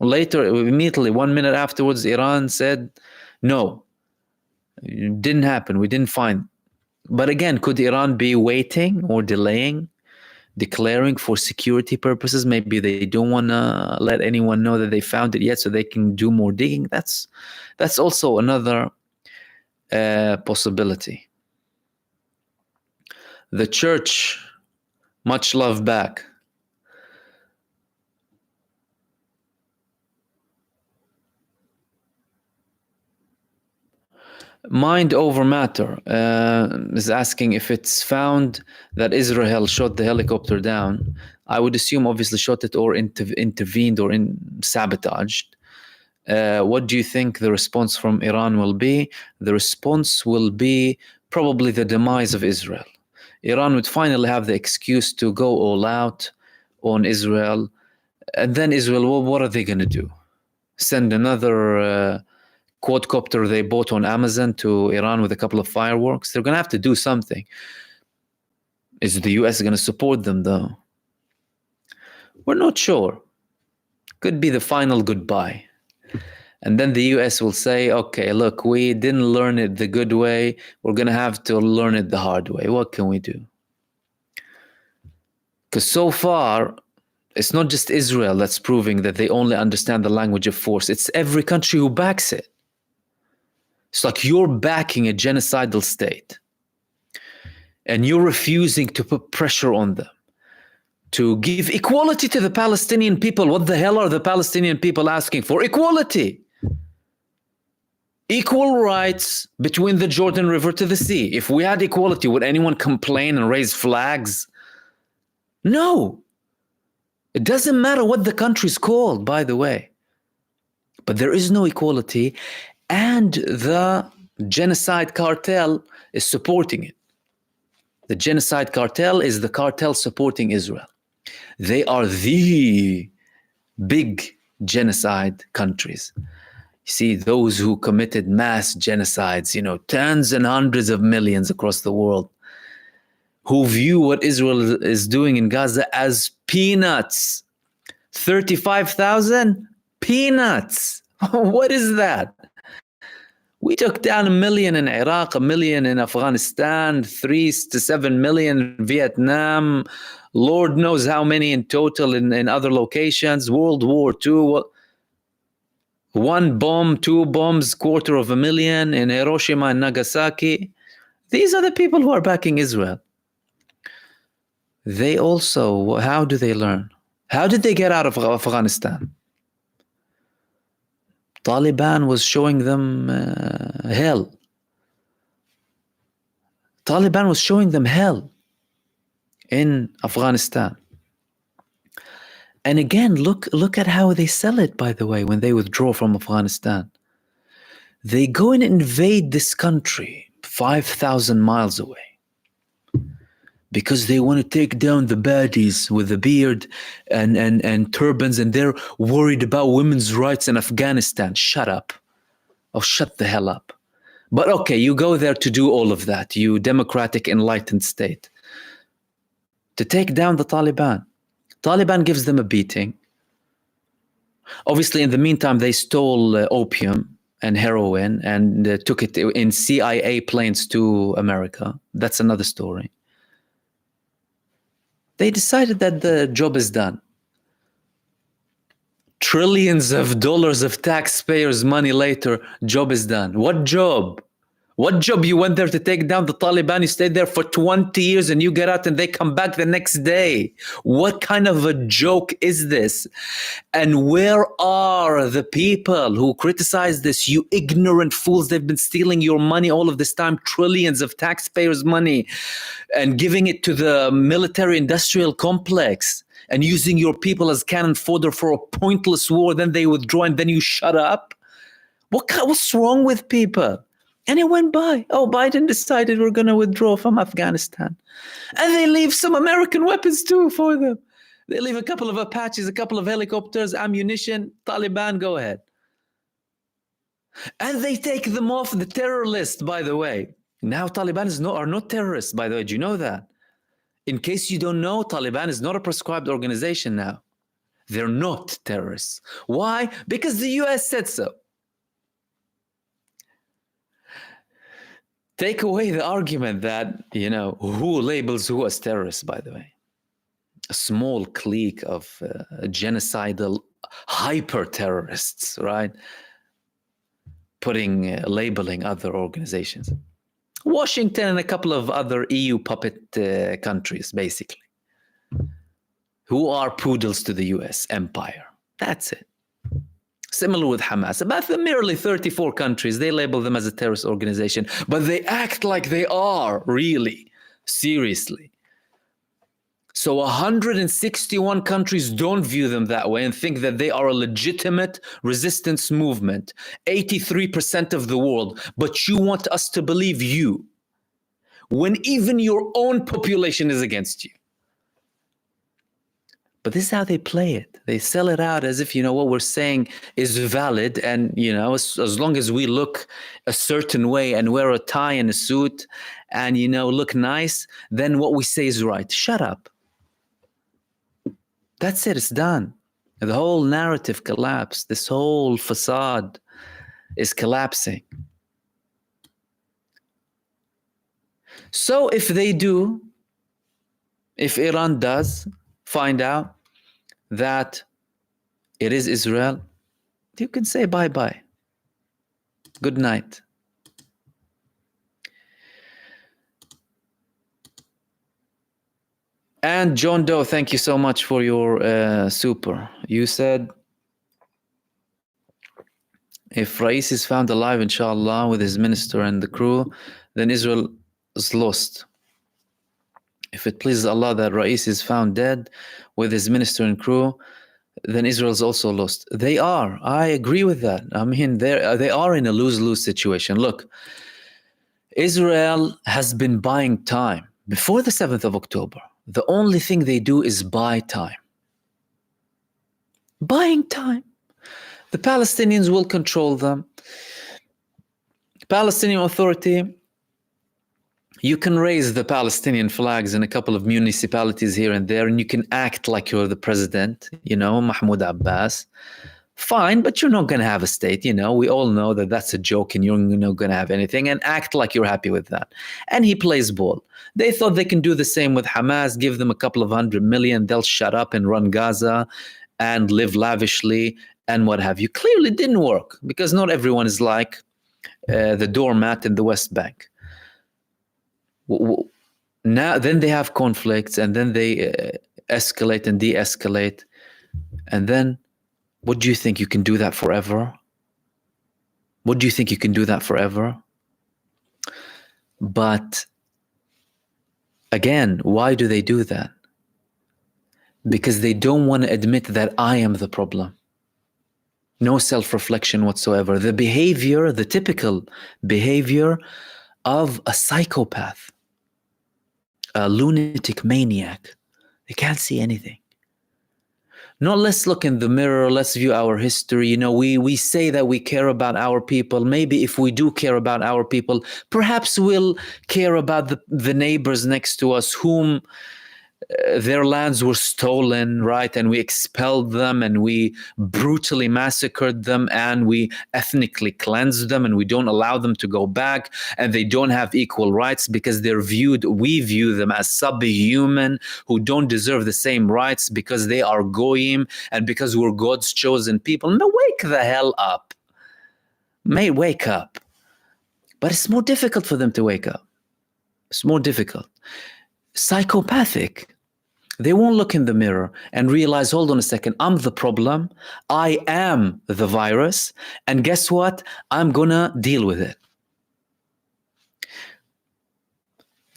Later, immediately, 1 minute afterwards, Iran said, no, it didn't happen. We didn't find. But again, could Iran be waiting or delaying, declaring for security purposes? Maybe they don't want to let anyone know that they found it yet, so they can do more digging. That's also another possibility. The church, much love back. Mind over matter is asking if it's found that Israel shot the helicopter down. I would assume obviously shot it or intervened or sabotaged. What do you think the response from Iran will be? The response will be probably the demise of Israel. Iran would finally have the excuse to go all out on Israel. And then Israel, well, what are they going to do? Send another quadcopter they bought on Amazon to Iran with a couple of fireworks? They're going to have to do something. Is the US going to support them, though? We're not sure. Could be the final goodbye. And then the US will say, okay, look, we didn't learn it the good way. We're going to have to learn it the hard way. What can we do? Because so far, it's not just Israel that's proving that they only understand the language of force. It's every country who backs it. It's like you're backing a genocidal state and you're refusing to put pressure on them to give equality to the Palestinian people. What the hell are the Palestinian people asking for? Equality. Equal rights between the Jordan River to the sea. If we had equality, would anyone complain and raise flags? No. It doesn't matter what the country's called, by the way. But there is no equality, and the genocide cartel is supporting it. The genocide cartel is the cartel supporting Israel. They are the big genocide countries. You see, those who committed mass genocides, tens and hundreds of millions across the world, who view what Israel is doing in Gaza as peanuts. 35,000? Peanuts. What is that? We took down 1 million in Iraq, 1 million in Afghanistan, 3 to 7 million in Vietnam, Lord knows how many in total in other locations, World War II, 1 bomb, 2 bombs, 250,000 in Hiroshima and Nagasaki. These are the people who are backing Israel. They also, how do they learn? How did they get out of Afghanistan? Taliban was showing them hell. Taliban was showing them hell in Afghanistan. And again, look at how they sell it, by the way, when they withdraw from Afghanistan. They go and invade this country 5,000 miles away because they want to take down the baddies with the beard and turbans, and they're worried about women's rights in Afghanistan. Shut up. Oh, shut the hell up. But okay, you go there to do all of that, you democratic, enlightened state, to take down the Taliban. Taliban gives them a beating. Obviously, in the meantime, they stole opium and heroin and took it in CIA planes to America. That's another story. They decided that the job is done. Trillions of dollars of taxpayers' money later, job is done. What job? What job? You went there to take down the Taliban, you stayed there for 20 years and you get out and they come back the next day. What kind of a joke is this? And where are the people who criticize this? You ignorant fools, they've been stealing your money all of this time, trillions of taxpayers' money, and giving it to the military-industrial complex and using your people as cannon fodder for a pointless war. Then they withdraw and then you shut up. What's wrong with people? And it went by. Oh, Biden decided we're going to withdraw from Afghanistan. And they leave some American weapons too for them. They leave a couple of Apaches, a couple of helicopters, ammunition. Taliban, go ahead. And they take them off the terror list, by the way. Now Taliban are not terrorists, by the way. Do you know that? In case you don't know, Taliban is not a prescribed organization now. They're not terrorists. Why? Because the US said so. Take away the argument that, who labels who as terrorists, by the way. A small clique of genocidal hyper-terrorists, right? Labeling other organizations. Washington and a couple of other EU puppet countries, basically, who are poodles to the US empire. That's it. Similar with Hamas. About merely 34 countries, they label them as a terrorist organization, but they act like they are, really, seriously. So 161 countries don't view them that way and think that they are a legitimate resistance movement. 83% of the world, but you want us to believe you, when even your own population is against you. But this is how they play it. They sell it out as if, what we're saying is valid. And, as long as we look a certain way and wear a tie and a suit and, look nice, then what we say is right. Shut up. That's it. It's done. The whole narrative collapsed. This whole facade is collapsing. So if Iran does find out that it is Israel, you can say bye-bye. Good night. And John Doe, thank you so much for your super. You said, if Rais is found alive, inshallah, with his minister and the crew, then Israel is lost. If it pleases Allah that Rais is found dead with his minister and crew, then Israel is also lost. They are. I agree with that. I mean, they are in a lose-lose situation. Look, Israel has been buying time. Before the 7th of October, the only thing they do is buy time. Buying time. The Palestinians will control them. Palestinian Authority, you can raise the Palestinian flags in a couple of municipalities here and there, and you can act like you're the president, Mahmoud Abbas. Fine, but you're not going to have a state, We all know that that's a joke and you're not going to have anything, and act like you're happy with that. And he plays ball. They thought they can do the same with Hamas, give them a couple of $100 million, they'll shut up and run Gaza and live lavishly and what have you. Clearly didn't work, because not everyone is like the doormat in the West Bank. Now, then they have conflicts, and then they escalate and de-escalate. And then, what do you think? You can do that forever? What do you think you can do that forever? But again, why do they do that? Because they don't want to admit that I am the problem. No self-reflection whatsoever. The typical behavior of a psychopath, a lunatic maniac. They can't see anything. No, let's look in the mirror. Let's view our history. We say that we care about our people. Maybe if we do care about our people, perhaps we'll care about the neighbors next to us whom their lands were stolen, right? And we expelled them and we brutally massacred them and we ethnically cleansed them and we don't allow them to go back, and they don't have equal rights because we view them as subhuman who don't deserve the same rights because they are goyim and because we're God's chosen people. No, wake the hell up. Wake up. But it's more difficult for them to wake up. It's more difficult. Psychopathic. They won't look in the mirror and realize, hold on a second, I'm the problem. I am the virus. And guess what? I'm going to deal with it.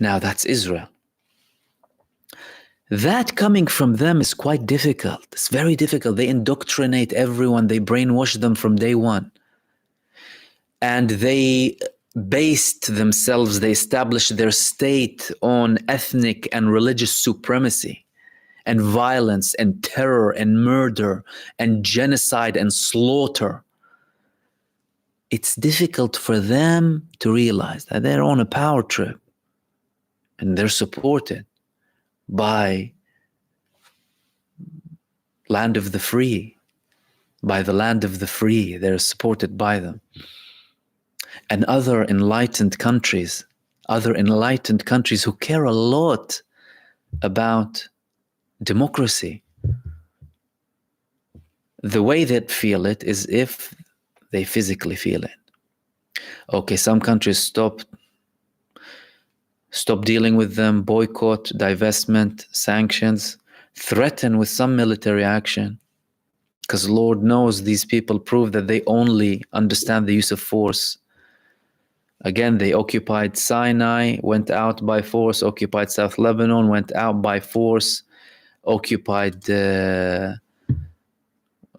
Now that's Israel. That coming from them is quite difficult. It's very difficult. They indoctrinate everyone. They brainwash them from day one. And they based themselves, they established their state on ethnic and religious supremacy and violence and terror and murder and genocide and slaughter. It's difficult for them to realize that they're on a power trip and they're supported by land of the free, by the land of the free. They're supported by them. And other enlightened countries who care a lot about democracy. The way they feel it is if they physically feel it. Okay, some countries stop dealing with them, boycott, divestment, sanctions, threaten with some military action. Because Lord knows these people prove that they only understand the use of force. Again, they occupied Sinai, went out by force, occupied South Lebanon, went out by force, occupied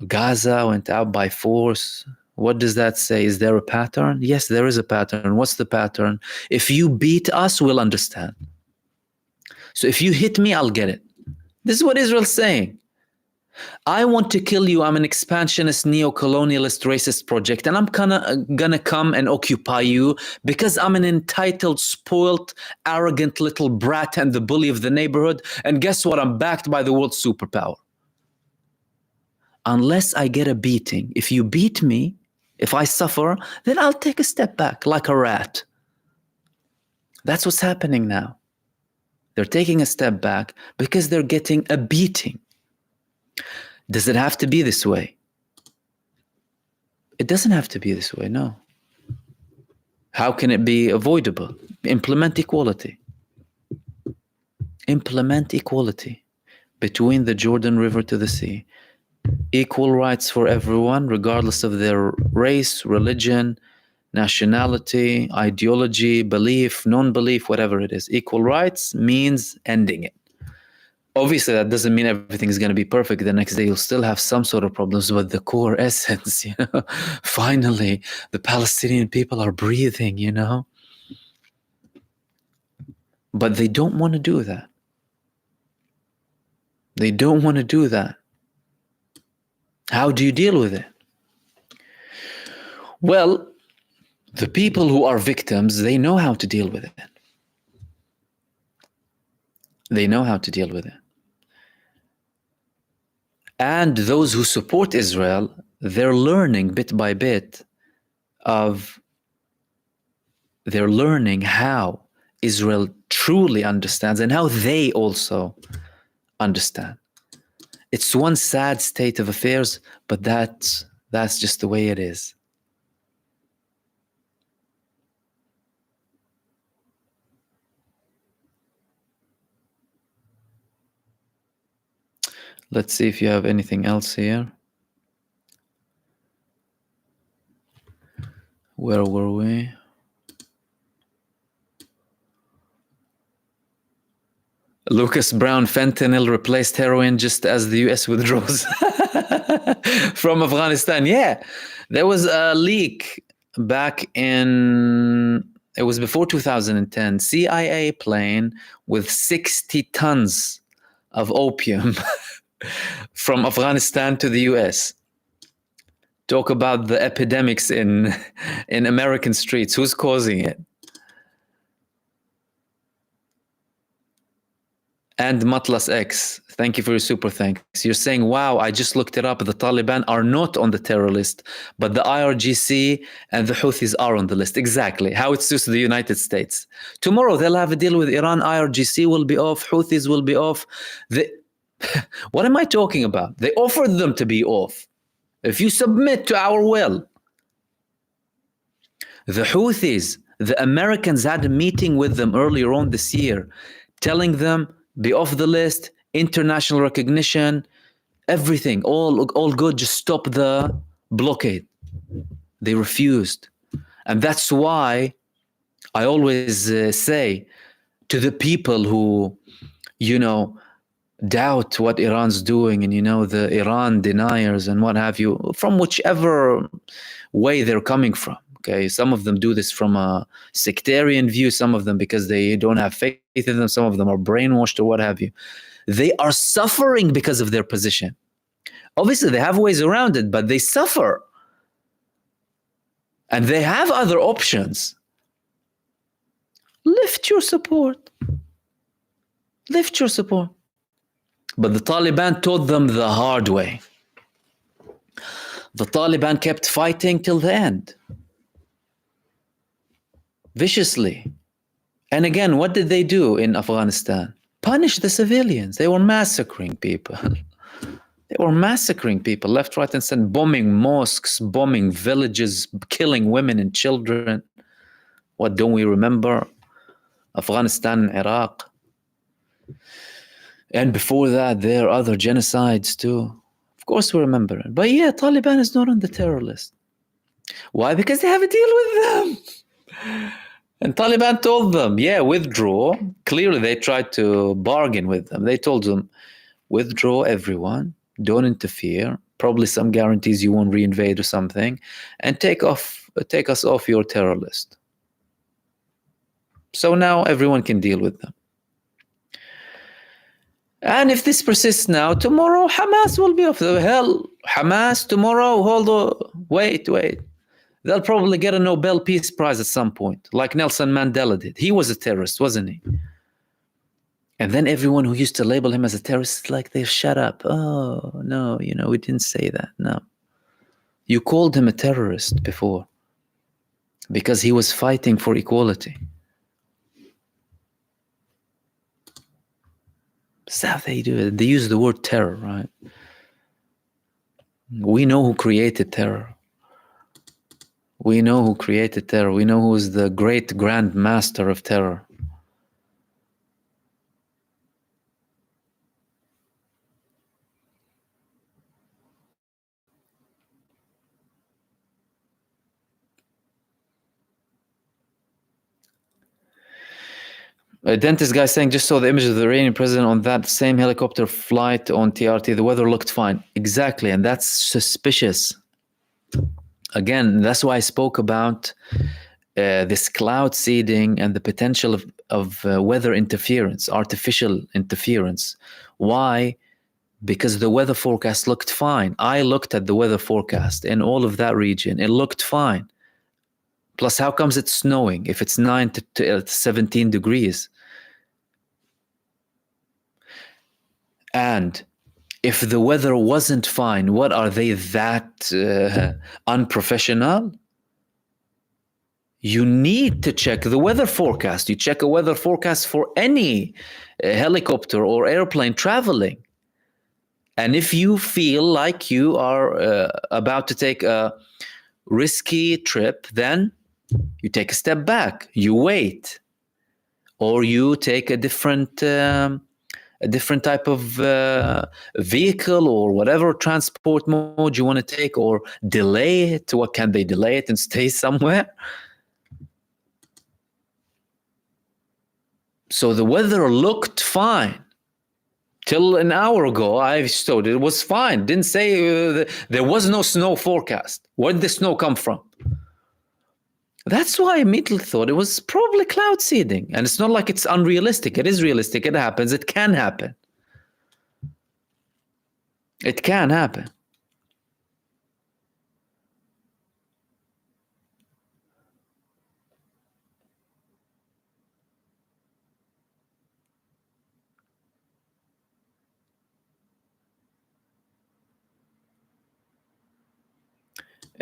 Gaza, went out by force. What does that say? Is there a pattern? Yes, there is a pattern. What's the pattern? If you beat us, we'll understand. So if you hit me, I'll get it. This is what Israel's saying. I want to kill you. I'm an expansionist, neo-colonialist, racist project, and I'm gonna come and occupy you because I'm an entitled, spoiled, arrogant little brat and the bully of the neighborhood. And guess what? I'm backed by the world's superpower. Unless I get a beating, if you beat me, if I suffer, then I'll take a step back like a rat. That's what's happening now. They're taking a step back because they're getting a beating. Does it have to be this way? It doesn't have to be this way, no. How can it be avoidable? Implement equality. Implement equality between the Jordan River to the sea. Equal rights for everyone, regardless of their race, religion, nationality, ideology, belief, non-belief, whatever it is. Equal rights means ending it. Obviously, that doesn't mean everything is going to be perfect. The next day, you'll still have some sort of problems, but the core essence, finally, the Palestinian people are breathing, But they don't want to do that. They don't want to do that. How do you deal with it? Well, the people who are victims, they know how to deal with it. They know how to deal with it. And those who support Israel, they're learning bit by bit they're learning how Israel truly understands and how they also understand. It's one sad state of affairs, but that's just the way it is. Let's see if you have anything else here. Where were we? Lucas Brown, fentanyl replaced heroin just as the US withdraws from Afghanistan. Yeah, there was a leak back it was before 2010, CIA plane with 60 tons of opium from Afghanistan to the US. Talk about the epidemics in American streets. Who's causing it? And Matlas X, thank you for your super thanks. You're saying, wow, I just looked it up. The Taliban are not on the terror list, but the IRGC and the Houthis are on the list. Exactly. How it suits the United States. Tomorrow they'll have a deal with Iran. IRGC will be off. Houthis will be off. What am I talking about? They offered them to be off. If you submit to our will. The Houthis The Americans had a meeting with them earlier on this year, telling them, be off the list, international recognition, everything, all good, just stop the blockade. They refused. And that's why I always say to the people who, doubt what Iran's doing, and the Iran deniers and what have you, from whichever way they're coming from. Okay, some of them do this from a sectarian view, some of them because they don't have faith in them, some of them are brainwashed or what have you. They are suffering because of their position. Obviously, they have ways around it, but they suffer. And they have other options. Lift your support. Lift your support. But the Taliban taught them the hard way. The Taliban kept fighting till the end. Viciously. And again, what did they do in Afghanistan? Punish the civilians. They were massacring people. They were massacring people left, right, and center, bombing mosques, bombing villages, killing women and children. What don't we remember? Afghanistan and Iraq. And before that, there are other genocides too. Of course we remember it. But yeah, Taliban is not on the terror list. Why? Because they have a deal with them. And Taliban told them, yeah, withdraw. Clearly they tried to bargain with them. They told them, withdraw everyone, don't interfere, probably some guarantees you won't reinvade or something, and take us off your terror list. So now everyone can deal with them. And if this persists now, tomorrow Hamas will be off. The hell, Hamas tomorrow, wait. They'll probably get a Nobel Peace Prize at some point, like Nelson Mandela did. He was a terrorist, wasn't he? And then everyone who used to label him as a terrorist, like, they shut up. Oh, no, we didn't say that. No. You called him a terrorist before because he was fighting for equality. That's how they do it. They use the word terror, right? We know who created terror. We know who created terror. We know who is the great grand master of terror. A dentist guy saying, just saw the image of the Iranian president on that same helicopter flight on TRT. The weather looked fine. Exactly. And that's suspicious. Again, that's why I spoke about this cloud seeding and the potential of weather interference, artificial interference. Why? Because the weather forecast looked fine. I looked at the weather forecast in all of that region. It looked fine. Plus, how comes it's snowing if it's 9 to 17 degrees? And if the weather wasn't fine, what are they that unprofessional? You need to check the weather forecast. You check a weather forecast for any helicopter or airplane traveling. And if you feel like you are about to take a risky trip, then you take a step back, you wait, or you take a different type of vehicle or whatever transport mode you want to take, or delay it. What can they delay it and stay somewhere? So the weather looked fine till an hour ago. I showed it was fine. Didn't say there was no snow forecast. Where did the snow come from? That's why I immediately thought it was probably cloud seeding. And it's not like it's unrealistic. It is realistic. It happens. It can happen. It can happen.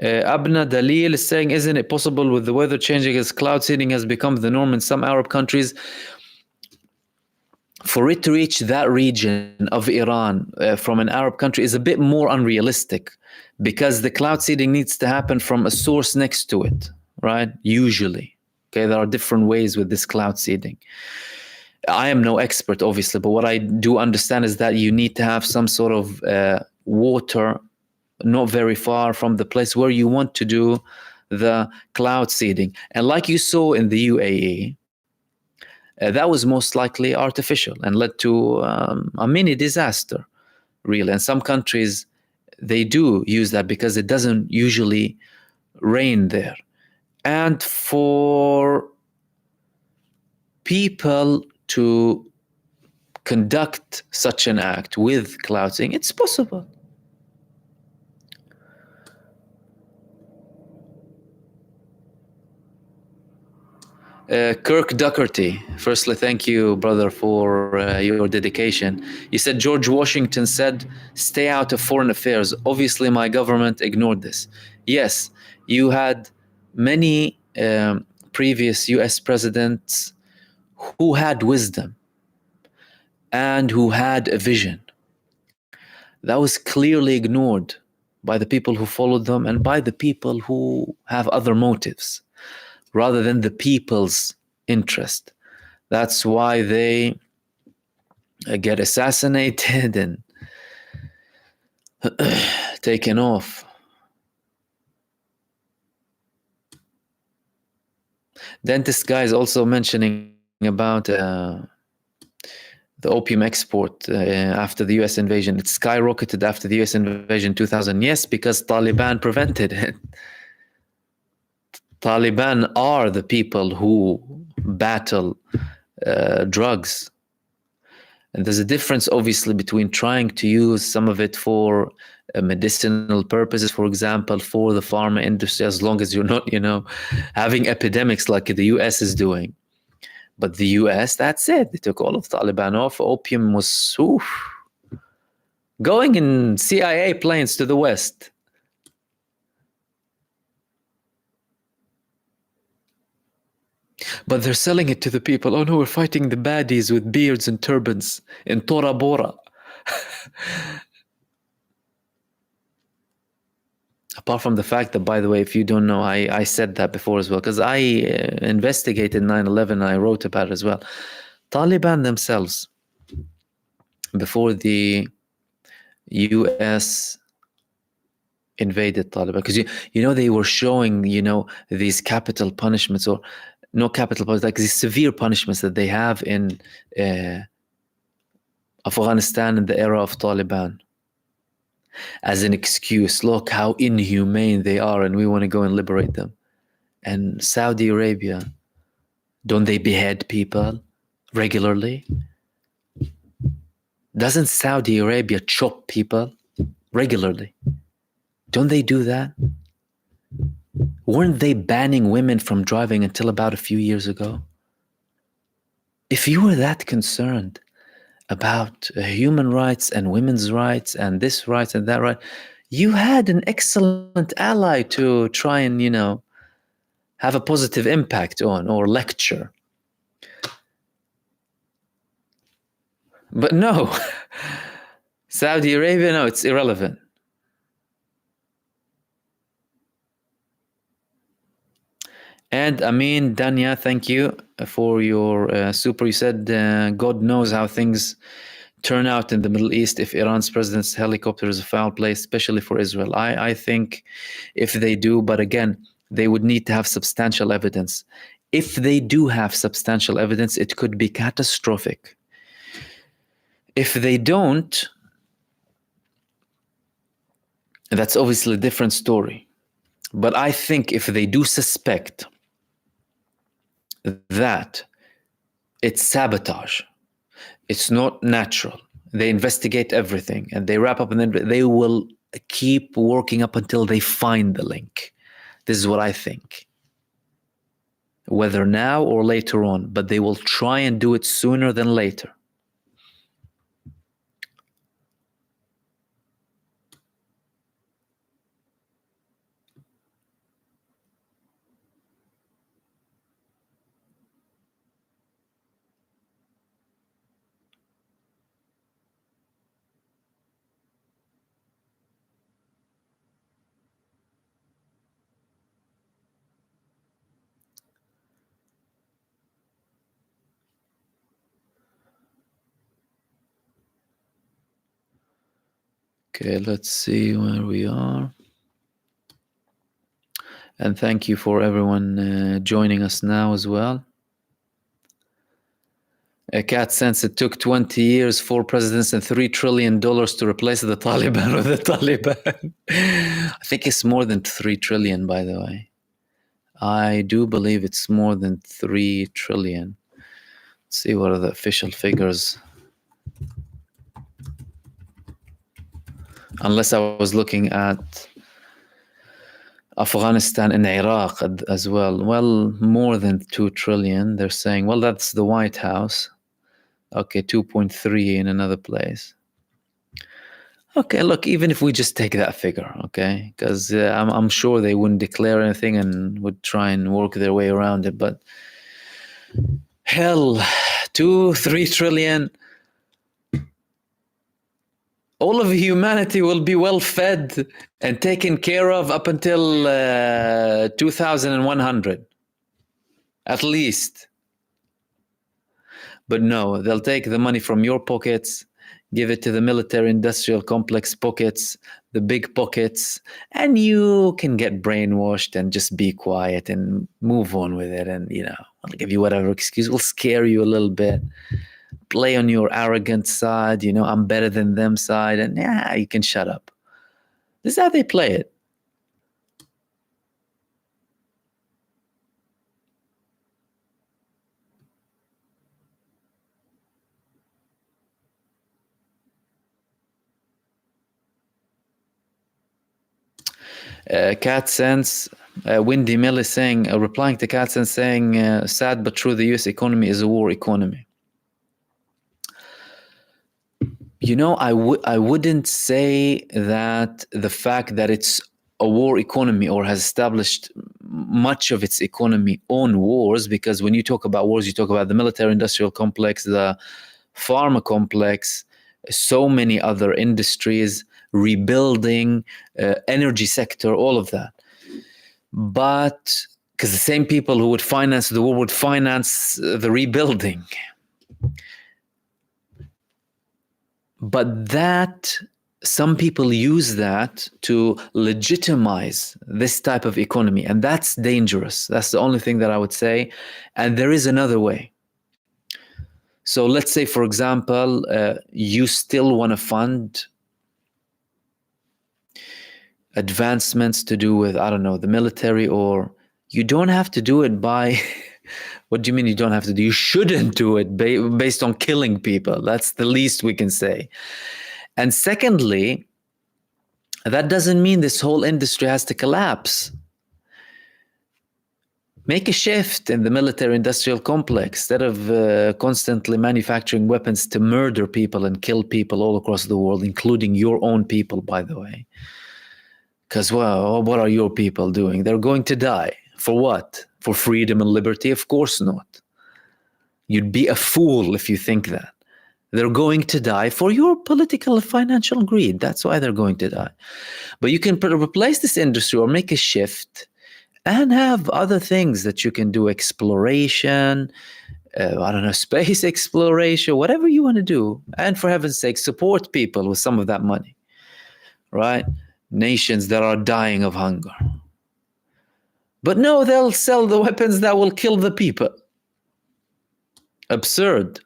Abna Dalil is saying, isn't it possible with the weather changing as cloud seeding has become the norm in some Arab countries, for it to reach that region of Iran from an Arab country is a bit more unrealistic, because the cloud seeding needs to happen from a source next to it, right? Usually. Okay, there are different ways with this cloud seeding. I am no expert, obviously, but what I do understand is that you need to have some sort of water not very far from the place where you want to do the cloud seeding. And like you saw in the UAE, that was most likely artificial and led to a mini disaster, really. And some countries, they do use that because it doesn't usually rain there. And for people to conduct such an act with cloud seeding, it's possible. Kirk Duckerty, firstly, thank you, brother, for your dedication. You said George Washington said, stay out of foreign affairs. Obviously, my government ignored this. Yes, you had many previous US presidents who had wisdom and who had a vision. That was clearly ignored by the people who followed them and by the people who have other motives rather than the people's interest. That's why they get assassinated and taken off. Dentist guy is also mentioning about the opium export after the US invasion. It skyrocketed after the US invasion in 2000. Yes, because Taliban prevented it. Taliban are the people who battle drugs. And there's a difference, obviously, between trying to use some of it for medicinal purposes, for example, for the pharma industry, as long as you're not, having epidemics like the US is doing. But the US, that's it. They took all of Taliban off. Opium was going in CIA planes to the West. But they're selling it to the people. Oh no, we're fighting the baddies with beards and turbans in Tora Bora. Apart from the fact that, by the way, if you don't know, I said that before as well, because I investigated 9/11 and I wrote about it as well. Taliban themselves, before the US invaded Taliban, because they were showing these capital punishments, or no capital punishments, like these severe punishments that they have in Afghanistan in the era of Taliban, as an excuse. Look how inhumane they are, and we want to go and liberate them. And Saudi Arabia, don't they behead people regularly? Doesn't Saudi Arabia chop people regularly? Don't they do that? Weren't they banning women from driving until about a few years ago? If you were that concerned about human rights and women's rights and this right and that right, you had an excellent ally to try and, have a positive impact on, or lecture. But no, Saudi Arabia, no, it's irrelevant. And Amin Danya, thank you for your super. You said, God knows how things turn out in the Middle East if Iran's president's helicopter is a foul play, especially for Israel. I think if they do, but again, they would need to have substantial evidence. If they do have substantial evidence, it could be catastrophic. If they don't, that's obviously a different story. But I think if they do suspect that it's sabotage, it's not natural, they investigate everything and they wrap up, and then they will keep working up until they find the link. This is what I think. Whether now or later on, but they will try and do it sooner than later. Okay, let's see where we are. And thank you for everyone joining us now as well. A cat sense it took 20 years, 4 presidents, and $3 trillion to replace the Taliban with the Taliban. I think it's more than 3 trillion, by the way. I do believe it's more than 3 trillion. Let's see what are the official figures. Unless I was looking at Afghanistan and Iraq as well. Well, more than 2 trillion. They're saying, well, that's the White House. Okay, 2.3 in another place. Okay, look, even if we just take that figure, okay, because I'm sure they wouldn't declare anything and would try and work their way around it. But hell, 2-3 trillion. All of humanity will be well fed and taken care of up until 2100, at least. But no, they'll take the money from your pockets, give it to the military industrial complex pockets, the big pockets, and you can get brainwashed and just be quiet and move on with it. And, I'll give you whatever excuse, we'll scare you a little bit, play on your arrogant side, I'm better than them side, and you can shut up. This is how they play it. Cat Sense, Windy Mill is saying, replying to Cat Sense saying, sad but true, the US economy is a war economy. I wouldn't say that the fact that it's a war economy or has established much of its economy on wars, because when you talk about wars, you talk about the military industrial complex, the pharma complex, so many other industries, rebuilding, energy sector, all of that. But because the same people who would finance the war would finance the rebuilding. But that, some people use that to legitimize this type of economy, and that's dangerous. That's the only thing that I would say. And there is another way. So let's say, for example, you still want to fund advancements to do with, I don't know, the military, or you don't have to do it by... What do you mean you don't have to do? You shouldn't do it based on killing people. That's the least we can say. And secondly, that doesn't mean this whole industry has to collapse. Make a shift in the military-industrial complex. Instead of constantly manufacturing weapons to murder people and kill people all across the world, including your own people, by the way. Because, well, what are your people doing? They're going to die. For what? For freedom and liberty? Of course not. You'd be a fool if you think that. They're going to die for your political and financial greed. That's why they're going to die. But you can replace this industry or make a shift and have other things that you can do. Exploration, I don't know, space exploration, whatever you want to do. And for heaven's sake, support people with some of that money, right? Nations that are dying of hunger. But no, they'll sell the weapons that will kill the people. Absurd.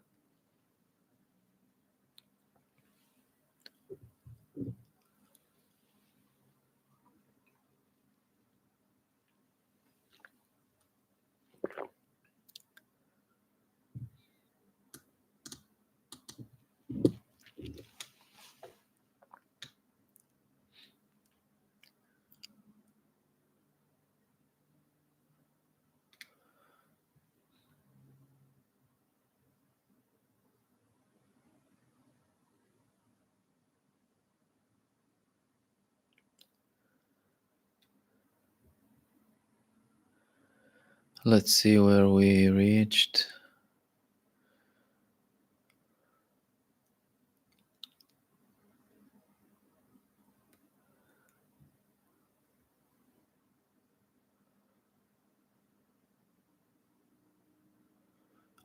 Let's see where we reached.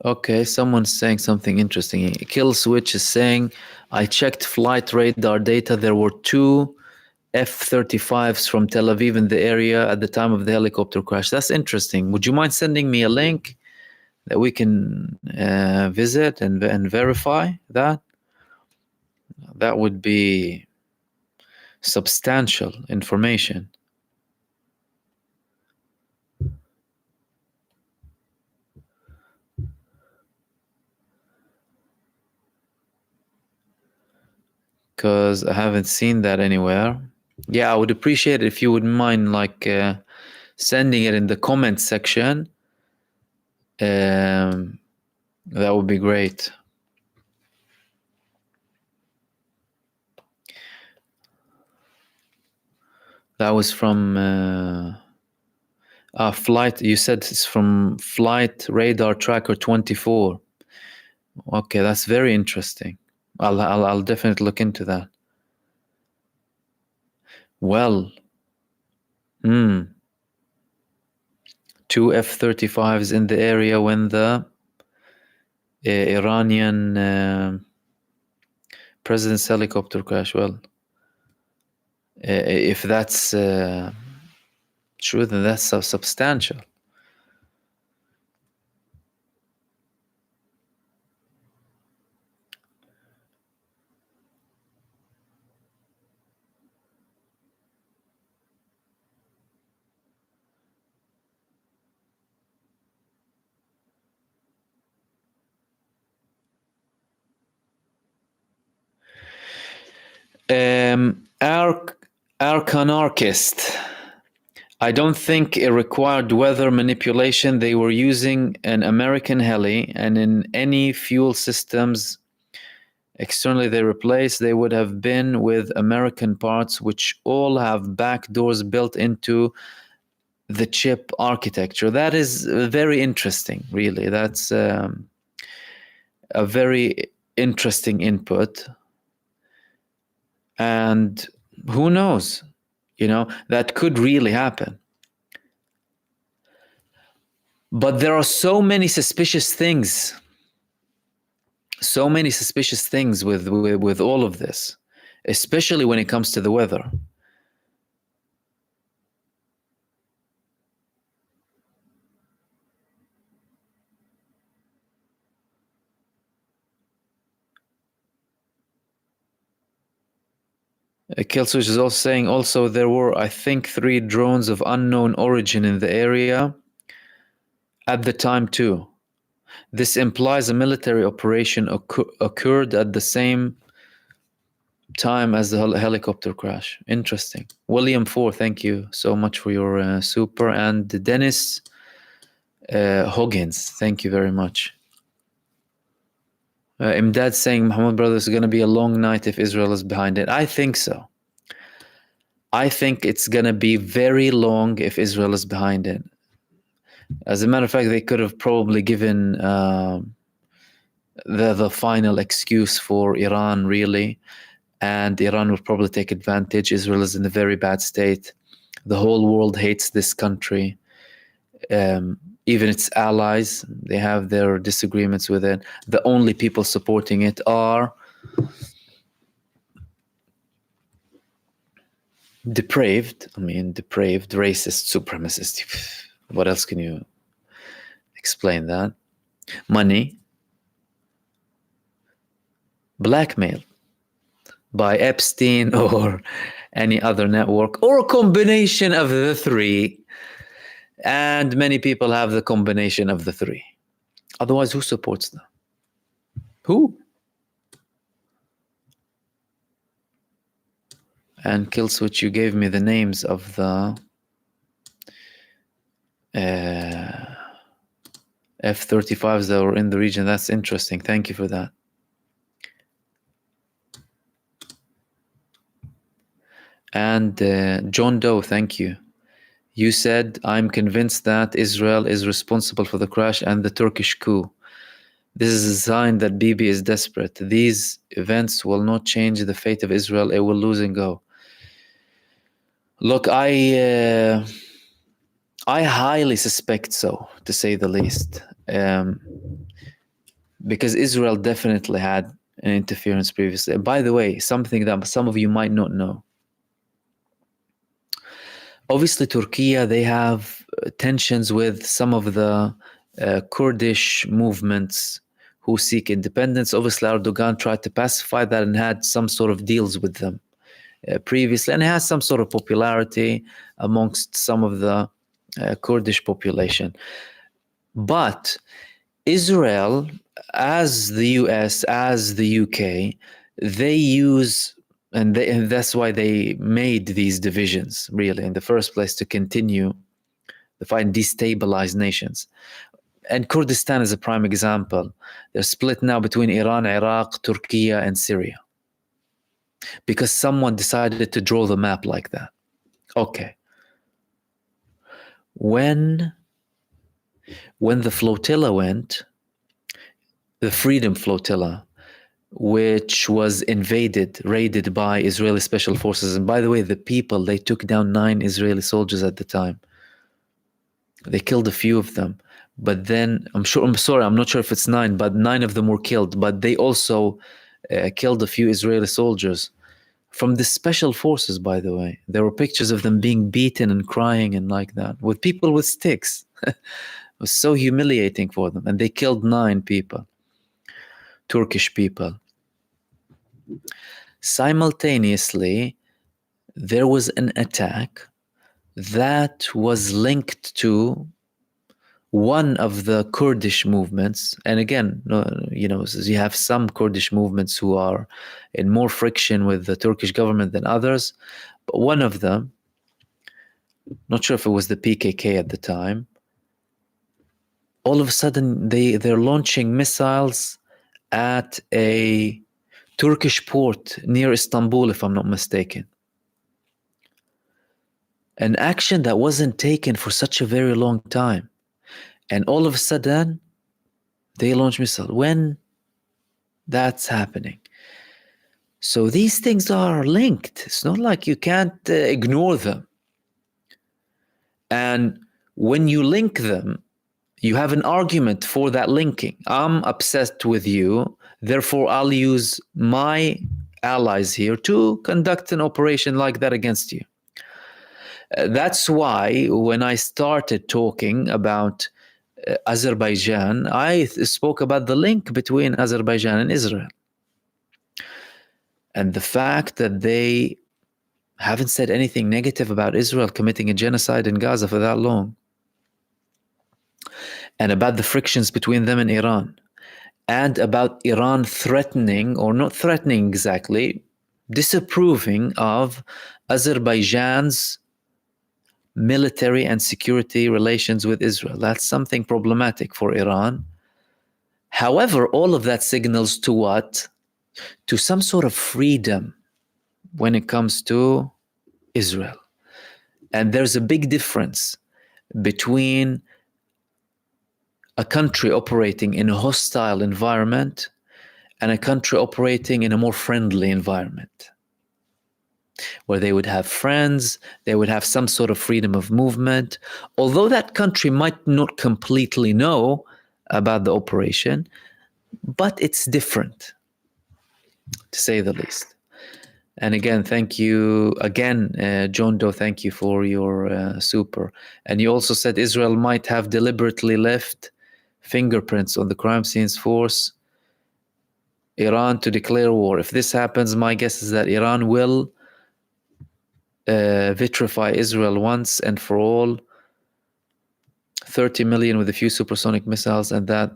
Okay, someone's saying something interesting. Kill Switch is saying, I checked flight radar data. There were two F-35s from Tel Aviv in the area at the time of the helicopter crash. That's interesting. Would you mind sending me a link that we can visit and verify that? That would be substantial information. Because I haven't seen that anywhere. Yeah, I would appreciate it if you wouldn't mind sending it in the comment section. That would be great. That was from flight. You said it's from Flight Radar Tracker 24. Okay, that's very interesting. I'll definitely look into that. Well, two F-35s in the area when the Iranian president's helicopter crash. Well, if that's true, then that's so substantial. Arcanarchist. I don't think it required weather manipulation. They were using an American heli, and in any fuel systems externally they replaced, they would have been with American parts, which all have back doors built into the chip architecture. That is very interesting, really. That's a very interesting input. And who knows? That could really happen. But there are so many suspicious things. So many suspicious things with all of this, especially when it comes to the weather. Killswitch is also saying there were, I think, 3 drones of unknown origin in the area at the time too. This implies a military operation occurred at the same time as the helicopter crash. Interesting. William 4, thank you so much for your super. And Dennis Hoggins, thank you very much. Imdad saying, Mahmoud brother, it's going to be a long night if Israel is behind it. I think so. I think it's going to be very long if Israel is behind it. As a matter of fact, they could have probably given the final excuse for Iran, really. And Iran would probably take advantage. Israel is in a very bad state. The whole world hates this country. Even its allies, they have their disagreements with it. The only people supporting it are depraved, racist, supremacist. What else can you explain that? Money, blackmail by Epstein or any other network, or a combination of the 3. And many people have the combination of the 3. Otherwise, who supports them? Who? And Killswitch, you gave me the names of the F-35s that were in the region. That's interesting. Thank you for that. And John Doe, thank you. You said, I'm convinced that Israel is responsible for the crash and the Turkish coup. This is a sign that Bibi is desperate. These events will not change the fate of Israel. It will lose and go. Look, I highly suspect so, to say the least. um, because Israel definitely had an interference previously. And by the way, something that some of you might not know. Obviously, Turkey, they have tensions with some of the Kurdish movements who seek independence. Obviously, Erdogan tried to pacify that and had some sort of deals with them previously, and has some sort of popularity amongst some of the Kurdish population. But Israel, as the US, as the UK, they use, and that's why they made these divisions, really, in the first place, to continue the fight and destabilize nations. And Kurdistan is a prime example. They're split now between Iran, Iraq, Turkey, and Syria, because someone decided to draw the map like that. Okay. When the flotilla went, the Freedom Flotilla, which was raided by Israeli special forces. And by the way, the people, they took down 9 Israeli soldiers at the time. They killed a few of them. But then, I'm not sure if it's 9, but 9 of them were killed. But they also killed a few Israeli soldiers from the special forces, by the way. There were pictures of them being beaten and crying and like that, with people with sticks. It was so humiliating for them. And they killed 9 people. Turkish people. Simultaneously, there was an attack that was linked to one of the Kurdish movements. And again, you have some Kurdish movements who are in more friction with the Turkish government than others. But one of them, not sure if it was the PKK at the time, all of a sudden they're launching missiles at a Turkish port near Istanbul, if I'm not mistaken. An action that wasn't taken for such a very long time. And all of a sudden, they launch missiles. When that's happening. So these things are linked. It's not like you can't ignore them. And when you link them, you have an argument for that linking. I'm obsessed with you, therefore I'll use my allies here to conduct an operation like that against you. That's why when I started talking about Azerbaijan, I spoke about the link between Azerbaijan and Israel. And the fact that they haven't said anything negative about Israel committing a genocide in Gaza for that long. And about the frictions between them and Iran. And about Iran threatening, or not threatening exactly, disapproving of Azerbaijan's military and security relations with Israel. That's something problematic for Iran. However, all of that signals to what? To some sort of freedom when it comes to Israel. And there's a big difference between a country operating in a hostile environment and a country operating in a more friendly environment, where they would have friends, they would have some sort of freedom of movement. Although that country might not completely know about the operation, but it's different, to say the least. And again, thank you again, John Doe, thank you for your super. And you also said Israel might have deliberately left fingerprints on the crime scenes, force Iran to declare war. If this happens, my guess is that Iran will vitrify Israel once and for all, 30 million with a few supersonic missiles, and that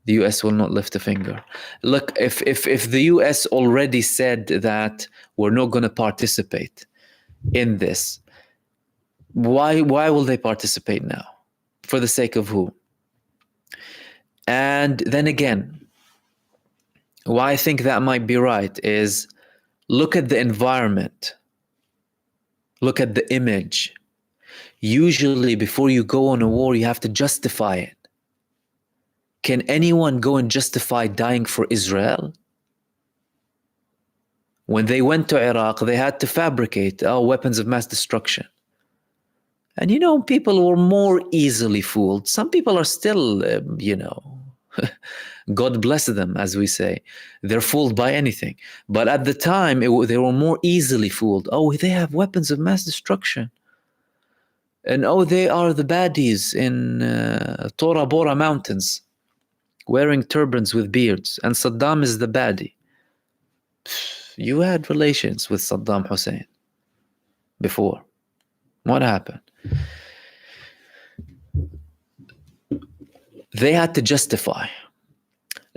the US will not lift a finger. Look, if the US already said that we're not going to participate in this, why will they participate now? For the sake of who? And then again, why I think that might be right is look at the environment. Look at the image. Usually before you go on a war, you have to justify it. Can anyone go and justify dying for Israel? When they went to Iraq, they had to fabricate weapons of mass destruction. And people were more easily fooled. Some people are still, God bless them, as we say. They're fooled by anything. But at the time, they were more easily fooled. Oh, they have weapons of mass destruction. And they are the baddies in Tora Bora Mountains, wearing turbans with beards. And Saddam is the baddie. You had relations with Saddam Hussein before. What happened? They had to justify.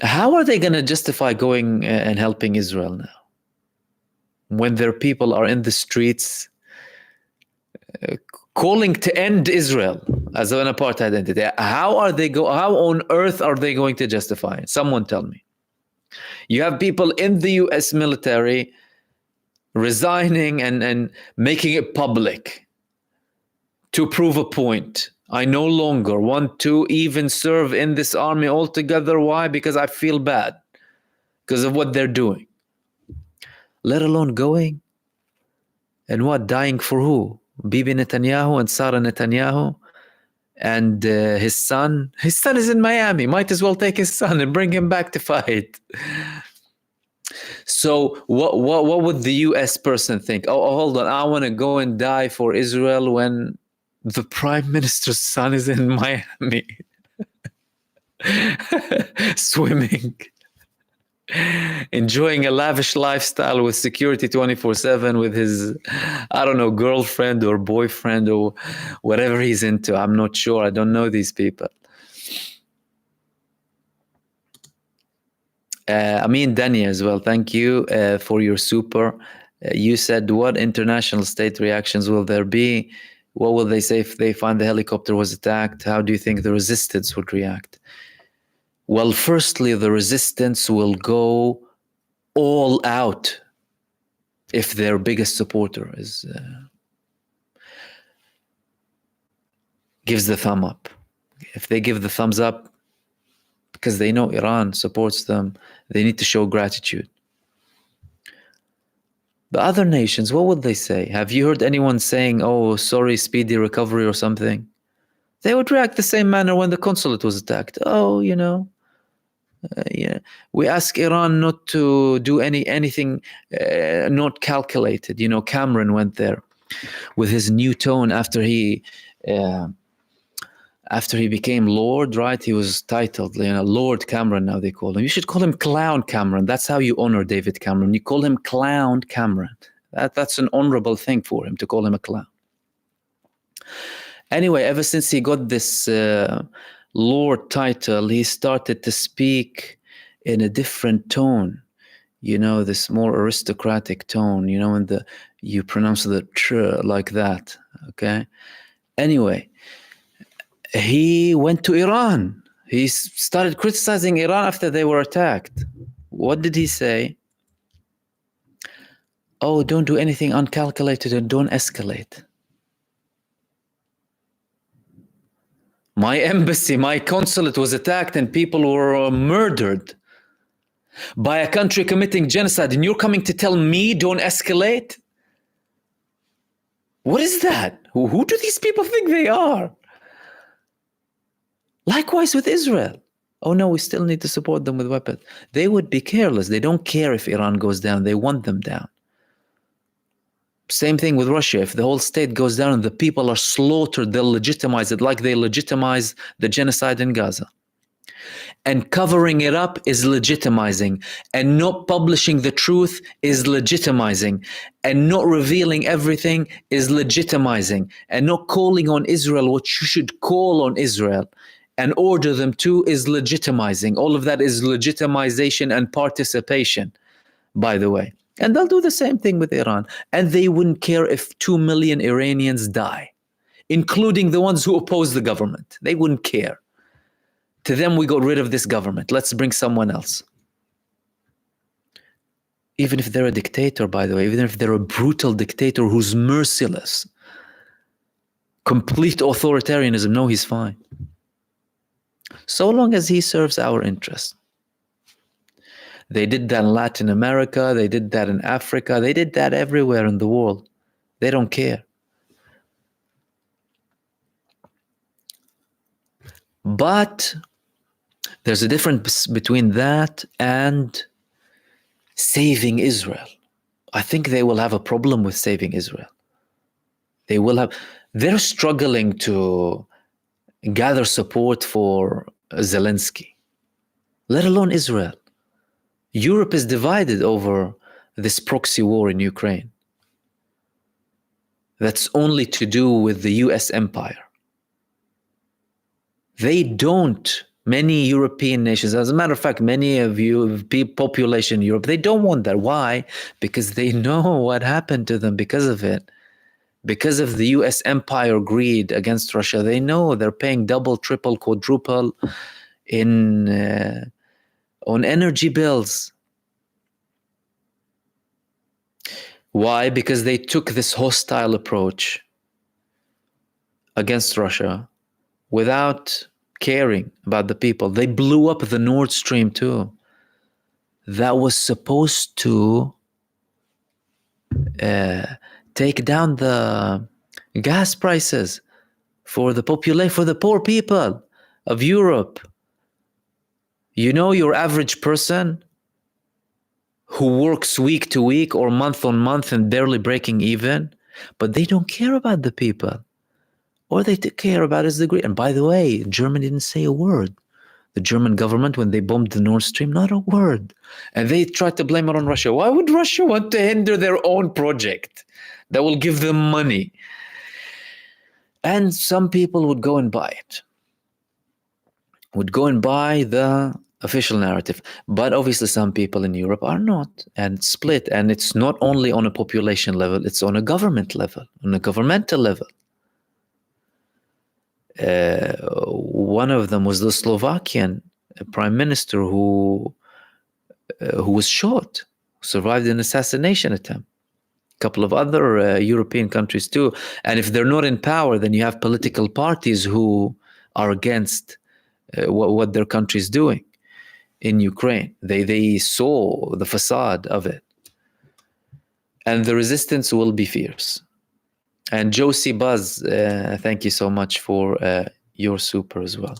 How are they going to justify going and helping Israel now, when their people are in the streets calling to end Israel as an apartheid entity? How on earth are they going to justify it? Someone tell me. You have people in the US military resigning and making it public to prove a point. I no longer want to even serve in this army altogether. Why? Because I feel bad because of what they're doing. Let alone going and dying for who? Bibi Netanyahu and Sarah Netanyahu and his son. His son is in Miami. Might as well take his son and bring him back to fight. So what would the US person think? Oh, hold on. I want to go and die for Israel when the prime minister's son is in Miami swimming, enjoying a lavish lifestyle with security 24/7 with his, I don't know, girlfriend or boyfriend or whatever he's into. I'm not sure. I don't know these people. Amin Dani as well. Thank you for your super. You said, what international state reactions will there be? What will they say if they find the helicopter was attacked? How do you think the resistance would react? Well, firstly, the resistance will go all out if their biggest supporter gives the thumb up. If they give the thumbs up because they know Iran supports them, they need to show gratitude. The other nations, what would they say? Have you heard anyone saying, oh, sorry, speedy recovery or something? They would react the same manner when the consulate was attacked. Oh, yeah, we ask Iran not to do anything not calculated. Cameron went there with his new tone after he became Lord, right? He was titled, Lord Cameron, now they call him. You should call him Clown Cameron. That's how you honor David Cameron. You call him Clown Cameron. That's an honorable thing for him, to call him a clown. Anyway, ever since he got this Lord title, he started to speak in a different tone, this more aristocratic tone, when you pronounce the tr like that, okay? Anyway, he went to Iran. He started criticizing Iran after they were attacked. What did he say? Oh, don't do anything uncalculated and don't escalate. My embassy, my consulate was attacked and people were murdered by a country committing genocide, and you're coming to tell me don't escalate? What is that? Who do these people think they are? Likewise with Israel. Oh no, we still need to support them with weapons. They would be careless. They don't care if Iran goes down. They want them down. Same thing with Russia. If the whole state goes down and the people are slaughtered, they'll legitimize it like they legitimize the genocide in Gaza. And covering it up is legitimizing. And not publishing the truth is legitimizing. And not revealing everything is legitimizing. And not calling on Israel what you should call on Israel and order them to is legitimizing. All of that is legitimization and participation, by the way. And they'll do the same thing with Iran. And they wouldn't care if 2 million Iranians die, including the ones who oppose the government. They wouldn't care. To them, we got rid of this government. Let's bring someone else. Even if they're a dictator, by the way, even if they're a brutal dictator who's merciless, complete authoritarianism, no, he's fine. So long as he serves our interests. They did that in Latin America. They did that in Africa. They did that everywhere in the world. They don't care. But there's a difference between that and saving Israel. I think they will have a problem with saving Israel. They're struggling to gather support for Zelensky, let alone Israel. Europe is divided over this proxy war in Ukraine. That's only to do with the US empire. Many European nations, as a matter of fact, many of population in Europe, they don't want that. Why? Because they know what happened to them because of it. Because of the US empire greed against Russia, they know they're paying double, triple, quadruple on energy bills. Why? Because they took this hostile approach against Russia without caring about the people. They blew up the Nord Stream 2. That was supposed to take down the gas prices for the population, for the poor people of Europe. You know, your average person who works week to week or month on month and barely breaking even, but they don't care about the people. All they care about is the greed. And by the way, Germany didn't say a word. The German government, when they bombed the Nord Stream, not a word. And they tried to blame it on Russia. Why would Russia want to hinder their own project that will give them money? And some people would go and buy it, would go and buy the official narrative. But obviously some people in Europe are not, and split. And it's not only on a population level, it's on a government level, on a governmental level. One of them was the Slovakian prime minister who was shot, survived an assassination attempt. A couple of other European countries too. And if they're not in power, then you have political parties who are against what their country is doing in Ukraine. They saw the facade of it. And the resistance will be fierce. And Josie Buzz, thank you so much for your super as well.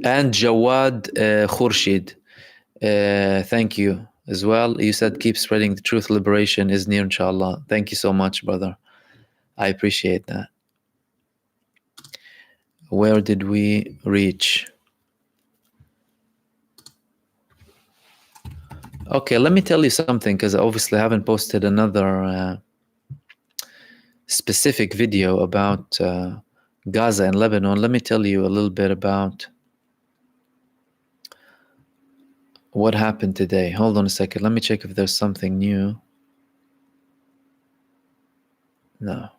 And Jawad Khurshid, thank you as well. You said keep spreading the truth. Liberation is near, inshallah. Thank you so much, brother. I appreciate that. Where did we reach? Okay, let me tell you something, because I obviously haven't posted another specific video about Gaza and Lebanon. Let me tell you a little bit about what happened today. Hold on a second. Let me check if there's something new. No.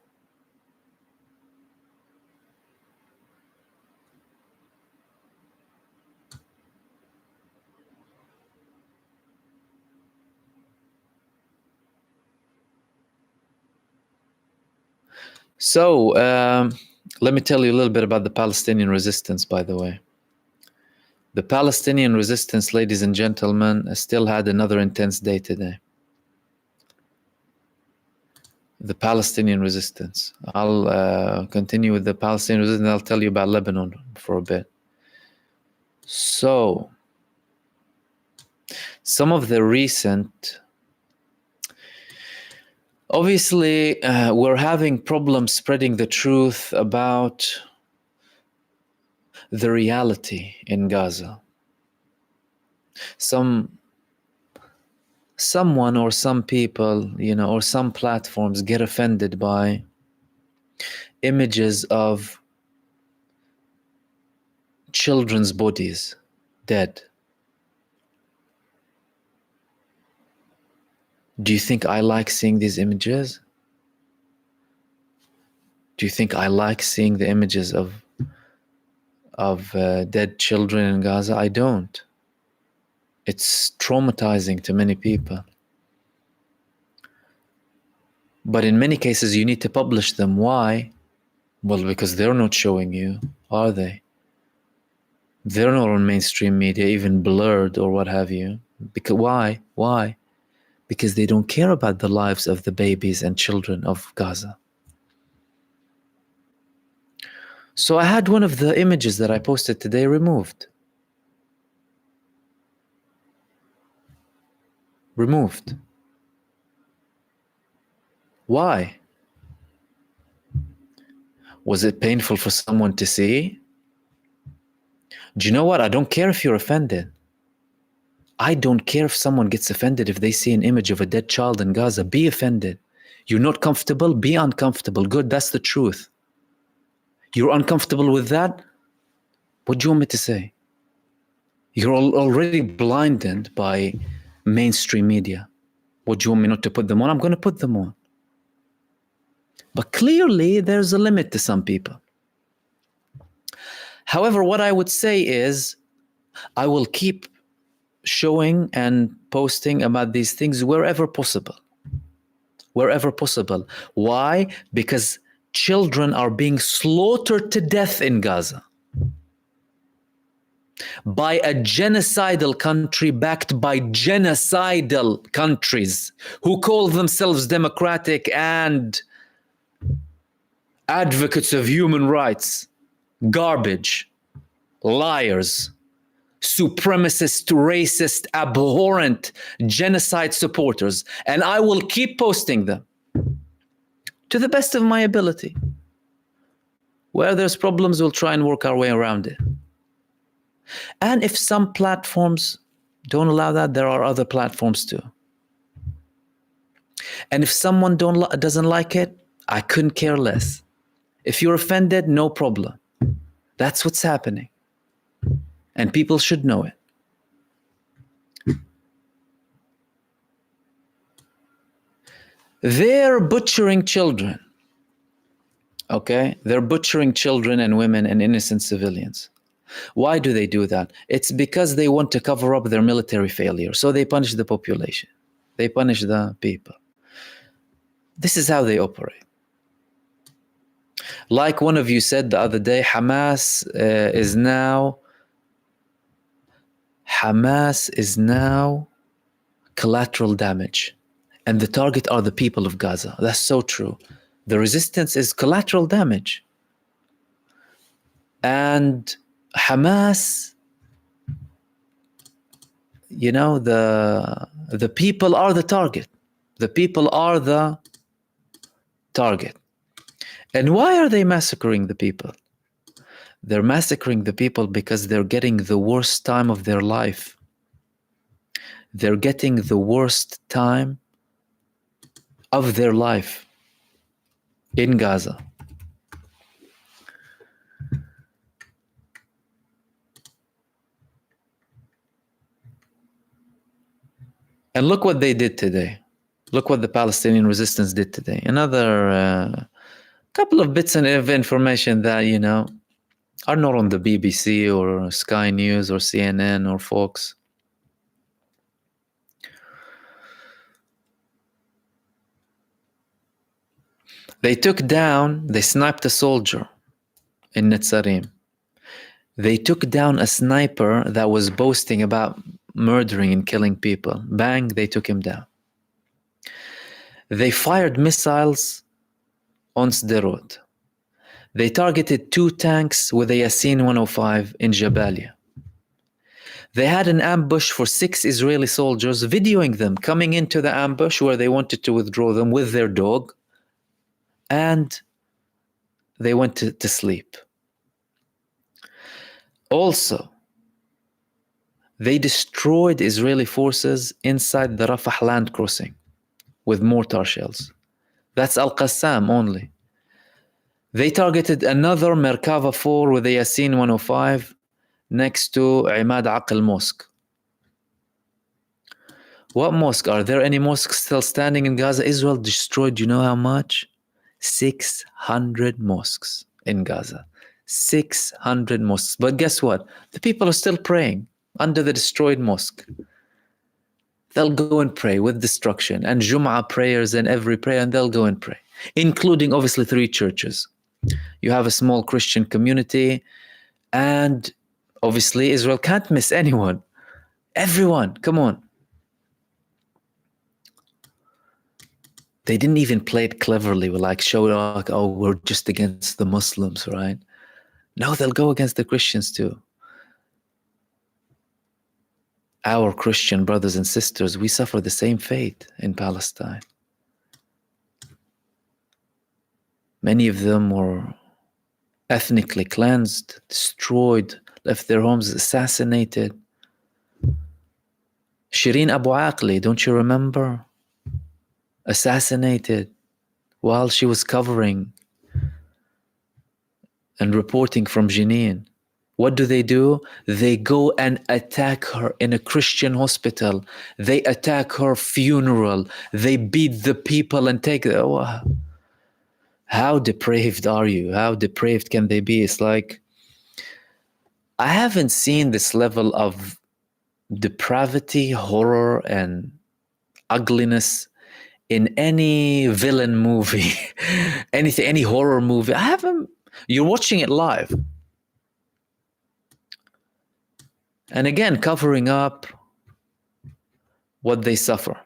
So, let me tell you a little bit about the Palestinian resistance, by the way. The Palestinian resistance, ladies and gentlemen, still had another intense day today. The Palestinian resistance. I'll continue with the Palestinian resistance. I'll tell you about Lebanon for a bit. So, some of the recent... Obviously, we're having problems spreading the truth about the reality in Gaza. Someone or some people, or some platforms get offended by images of children's bodies dead. Do you think I like seeing these images? Do you think I like seeing the images of dead children in Gaza? I don't. It's traumatizing to many people. But in many cases, you need to publish them. Why? Well, because they're not showing you, are they? They're not on mainstream media, even blurred or what have you. Because why? because they don't care about the lives of the babies and children of Gaza. So I had one of the images that I posted today removed. Why? Was it painful for someone to see? Do you know what? I don't care if you're offended. I don't care if someone gets offended if they see an image of a dead child in Gaza. Be offended. You're not comfortable? Be uncomfortable. Good, that's the truth. You're uncomfortable with that? What do you want me to say? You're already blinded by mainstream media. What do you want me not to put them on? I'm going to put them on. But clearly, there's a limit to some people. However, what I would say is, I will keep showing and posting about these things wherever possible. Wherever possible. Why? Because children are being slaughtered to death in Gaza by a genocidal country backed by genocidal countries who call themselves democratic and advocates of human rights. Garbage, liars, supremacist, racist, abhorrent genocide supporters. And I will keep posting them to the best of my ability. Where there's problems, we'll try and work our way around it. And if some platforms don't allow that, there are other platforms too. And if someone doesn't like it, I couldn't care less. If you're offended, no problem. That's what's happening. And people should know it. They're butchering children. Okay? They're butchering children and women and innocent civilians. Why do they do that? It's because they want to cover up their military failure. So they punish the population. They punish the people. This is how they operate. Like one of you said the other day, Hamas is now collateral damage. And the target are the people of Gaza. That's so true. The resistance is collateral damage. And Hamas, you know, the people are the target. The people are the target. And why are they massacring the people? They're massacring the people because they're getting the worst time of their life. They're getting the worst time of their life in Gaza. And look what they did today. Look what the Palestinian resistance did today. Another couple of bits of information that, you know, are not on the BBC or Sky News or CNN or Fox. They sniped a soldier in Netzarim. They took down a sniper that was boasting about murdering and killing people. Bang, they took him down. They fired missiles on Sderot. They targeted 2 tanks with a Yasin 105 in Jabalia. They had an ambush for 6 Israeli soldiers, videoing them coming into the ambush where they wanted to withdraw them with their dog. And they went to sleep. Also, they destroyed Israeli forces inside the Rafah land crossing with mortar shells. That's Al-Qassam only. They targeted another Merkava 4 with a Yasin 105 next to Imad Aql Mosque. What mosque? Are there any mosques still standing in Gaza? Israel destroyed, you know how much? 600 mosques in Gaza. 600 mosques. But guess what? The people are still praying under the destroyed mosque. They'll go and pray with destruction and Jum'ah prayers and every prayer, and they'll go and pray, including obviously 3 churches. You have a small Christian community, and obviously Israel can't miss anyone. Everyone, come on. They didn't even play it cleverly. We like show like, oh, we're just against the Muslims, right? No, they'll go against the Christians too. Our Christian brothers and sisters, we suffer the same fate in Palestine. Many of them were ethnically cleansed, destroyed, left their homes, assassinated. Shireen Abu Aqli, don't you remember? Assassinated while she was covering and reporting from Jenin. What do? They go and attack her in a Christian hospital. They attack her funeral. They beat the people and take... Oh, how depraved are you? How depraved can they be? It's like, I haven't seen this level of depravity, horror, and ugliness in any villain movie, any horror movie. I haven't. You're watching it live. And again, covering up what they suffer.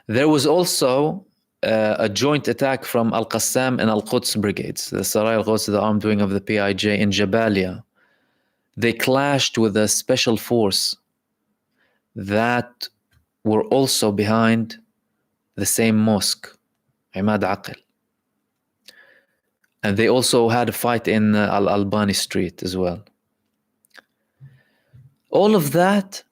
There was also a joint attack from Al-Qassam and Al-Quds brigades, the Sarai Al-Quds, the armed wing of the PIJ in Jabalia. They clashed with a special force that were also behind the same mosque, Imad Aqil. And they also had a fight in Al-Albani Street as well. All of that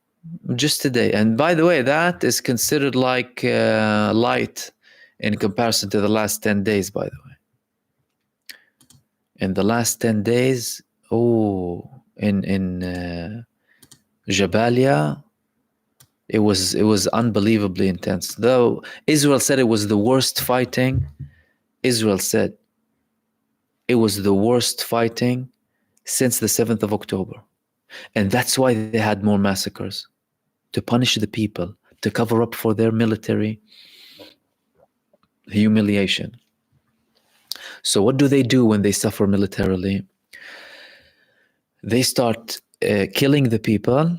just today. And by the way, that is considered like light in comparison to the last 10 days, by the way. In the last 10 days, in Jabalia, it was unbelievably intense. Though Israel said it was the worst fighting, Israel said it was the worst fighting since the 7th of October. And that's why they had more massacres, to punish the people, to cover up for their military humiliation. So what do they do when they suffer militarily? They start killing the people,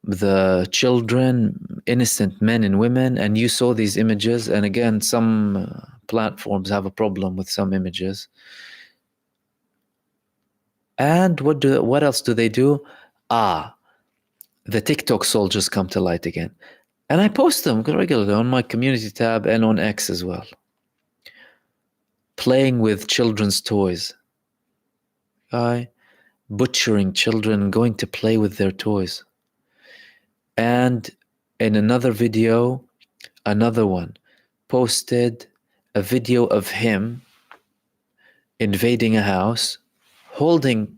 the children, innocent men and women, and you saw these images. And again, some platforms have a problem with some images. And what else do they do? The TikTok soldiers come to light again. And I post them regularly on my community tab and on X as well. Playing with children's toys. Butchering children, going to play with their toys. And in another video, another one posted a video of him invading a house, holding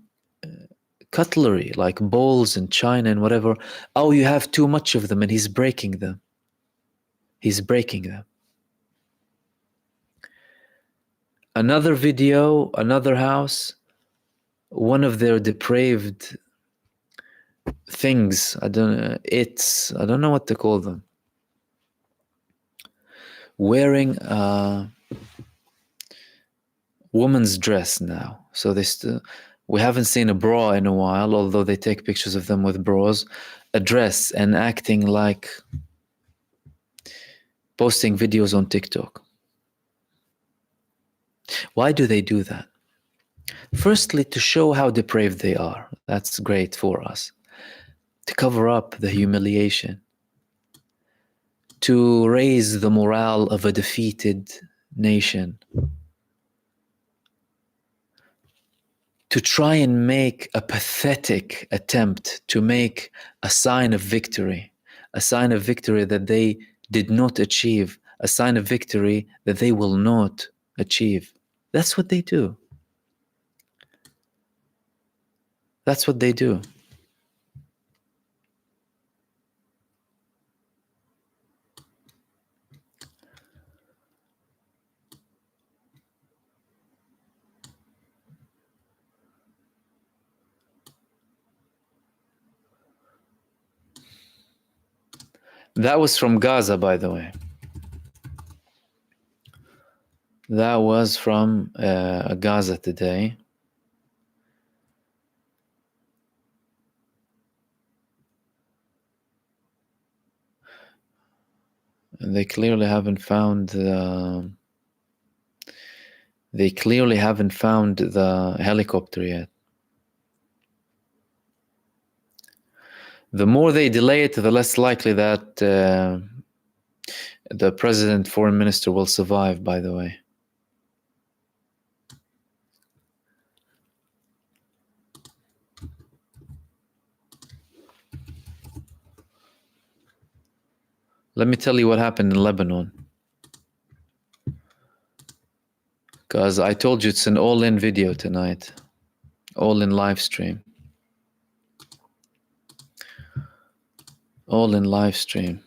cutlery like bowls and china and whatever. Oh, you have too much of them, and he's breaking them. He's breaking them. Another video, another house, one of their depraved things, I don't know what to call them, wearing a woman's dress now. So we haven't seen a bra in a while, although they take pictures of them with bras, a dress, and acting like posting videos on TikTok. Why do they do that? Firstly, to show how depraved they are. That's great for us. To cover up the humiliation. To raise the morale of a defeated nation. To try and make a pathetic attempt to make a sign of victory that they did not achieve, a sign of victory that they will not achieve. That's what they do. That's what they do. That was from Gaza, by the way. That was from Gaza today. And they clearly haven't found the helicopter yet. The more they delay it, the less likely that the president, foreign minister will survive, by the way. Let me tell you what happened in Lebanon. Because I told you it's an all-in video tonight. All-in live stream. All-in live stream.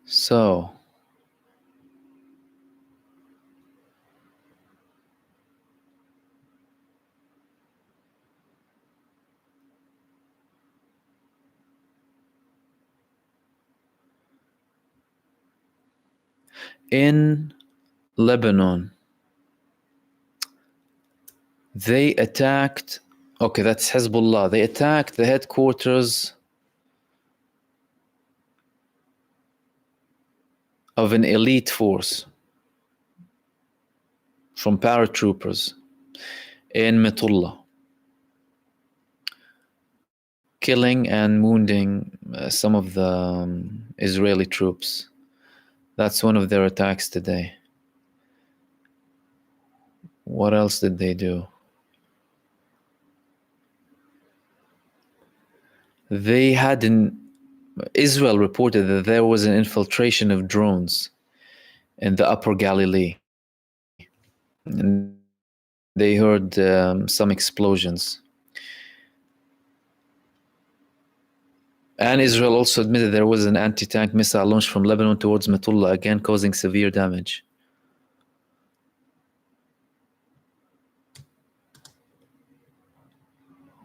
So, in Lebanon, they attacked, okay, that's Hezbollah. They attacked the headquarters of an elite force from paratroopers in Metullah, killing and wounding some of the Israeli troops. That's one of their attacks today. What else did they do? Israel reported that there was an infiltration of drones in the Upper Galilee. And they heard some explosions. And Israel also admitted there was an anti-tank missile launched from Lebanon towards Metullah, again causing severe damage.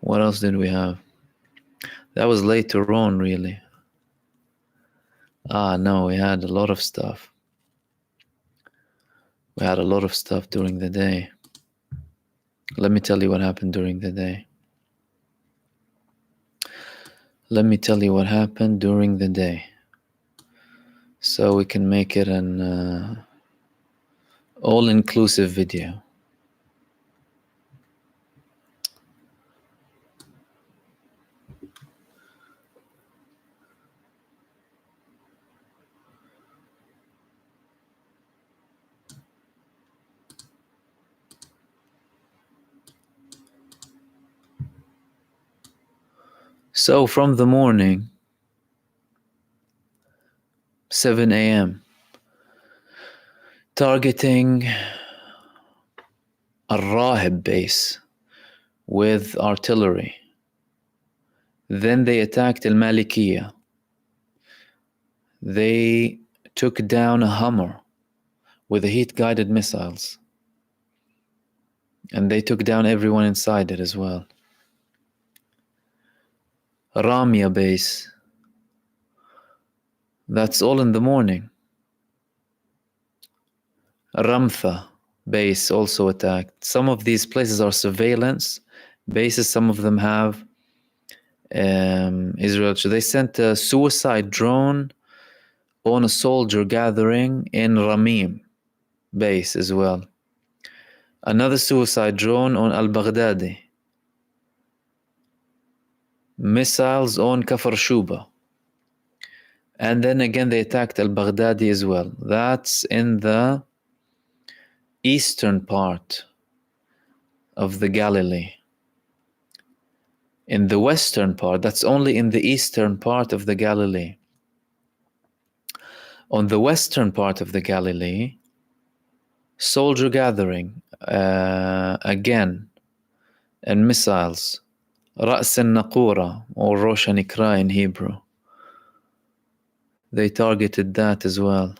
What else did we have? That was later on, really. No, we had a lot of stuff. We had a lot of stuff during the day. Let me tell you what happened during the day. Let me tell you what happened during the day, so we can make it an all-inclusive video. So from the morning, 7 a.m., targeting a Rahib base with artillery. Then they attacked Al Malikiya. They took down a Hummer with the heat-guided missiles. And they took down everyone inside it as well. Ramia base. That's all in the morning. Ramtha base also attacked. Some of these places are surveillance bases. Some of them have Israel. So they sent a suicide drone on a soldier gathering in Ramim base as well. Another suicide drone on Al-Baghdadi. Missiles on Kafar Shuba. And then again they attacked Al-Baghdadi as well. That's in the eastern part of the Galilee. In the western part, that's only in the eastern part of the Galilee. On the western part of the Galilee, soldier gathering again, and missiles. Ra's al-Naqura, or Rosh Nikra in Hebrew. They targeted that as well.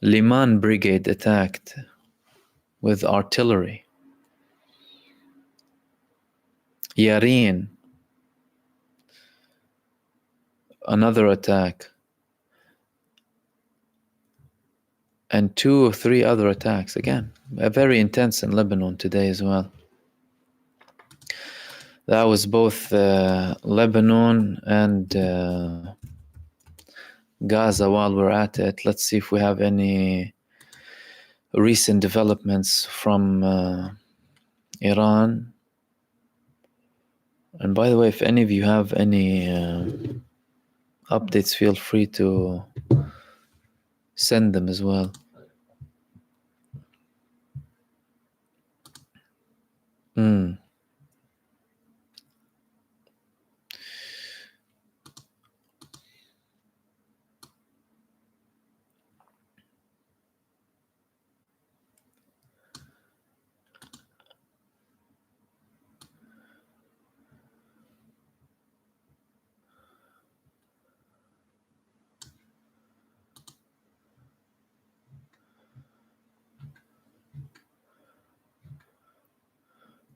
Liman Brigade attacked with artillery. Yarin, another attack. And 2 or 3 other attacks. Again, very intense in Lebanon today as well. That was both Lebanon and Gaza. While we're at it, let's see if we have any recent developments from Iran. And by the way, if any of you have any updates, feel free to send them as well.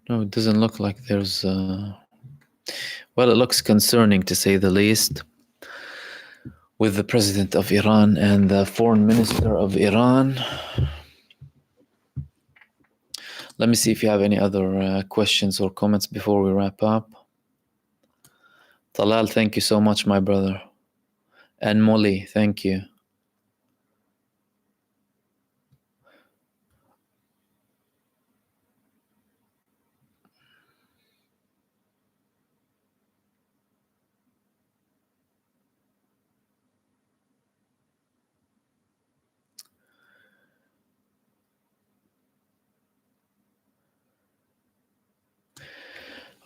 No, it doesn't look like there's... well, it looks concerning to say the least, with the president of Iran and the foreign minister of Iran. Let me see if you have any other questions or comments before we wrap up. Talal, thank you so much, my brother. And Molly, thank you.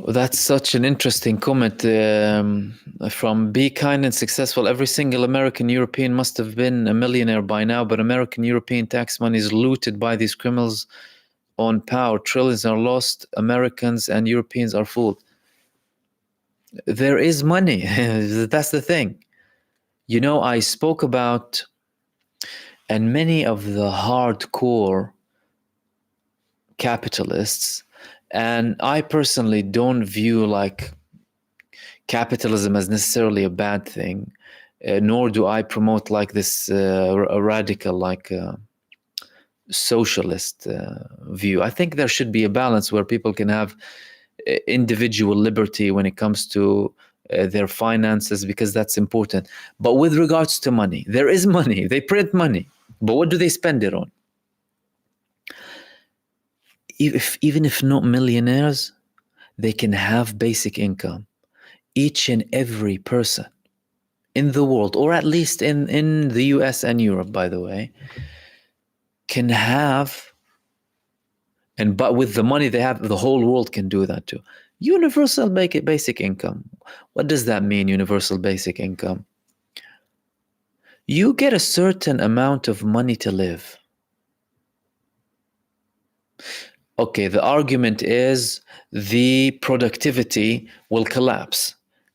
That's such an interesting comment from Be Kind and Successful. Every single American European must have been a millionaire by now, but American European tax money is looted by these criminals on power. Trillions are lost. Americans and Europeans are fooled. There is money. That's the thing. You know, I spoke about, and many of the hardcore capitalists, and I personally don't view like capitalism as necessarily a bad thing, nor do I promote like this a radical like socialist view. I think there should be a balance where people can have individual liberty when it comes to their finances, because that's important. But with regards to money, there is money. They print money, but what do they spend it on? Even if not millionaires, they can have basic income. Each and every person in the world, or at least in the US and Europe, by the way, can have, but with the money they have, the whole world can do that too. Universal basic income. What does that mean, universal basic income? You get a certain amount of money to live. Okay, the argument is the productivity will collapse.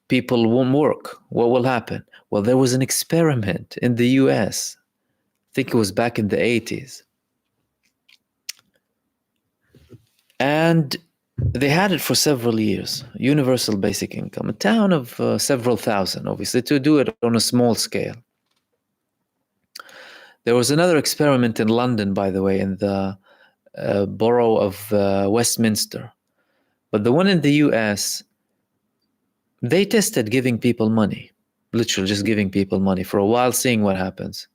People won't work. What will happen? Well, there was an experiment in the US. I think it was back in the 80s. And they had it for several years. Universal basic income. A town of several thousand, obviously, to do it on a small scale. There was another experiment in London, by the way, in the borough of Westminster. But the one in the US, they tested giving people money, literally just giving people money for a while, seeing what happens.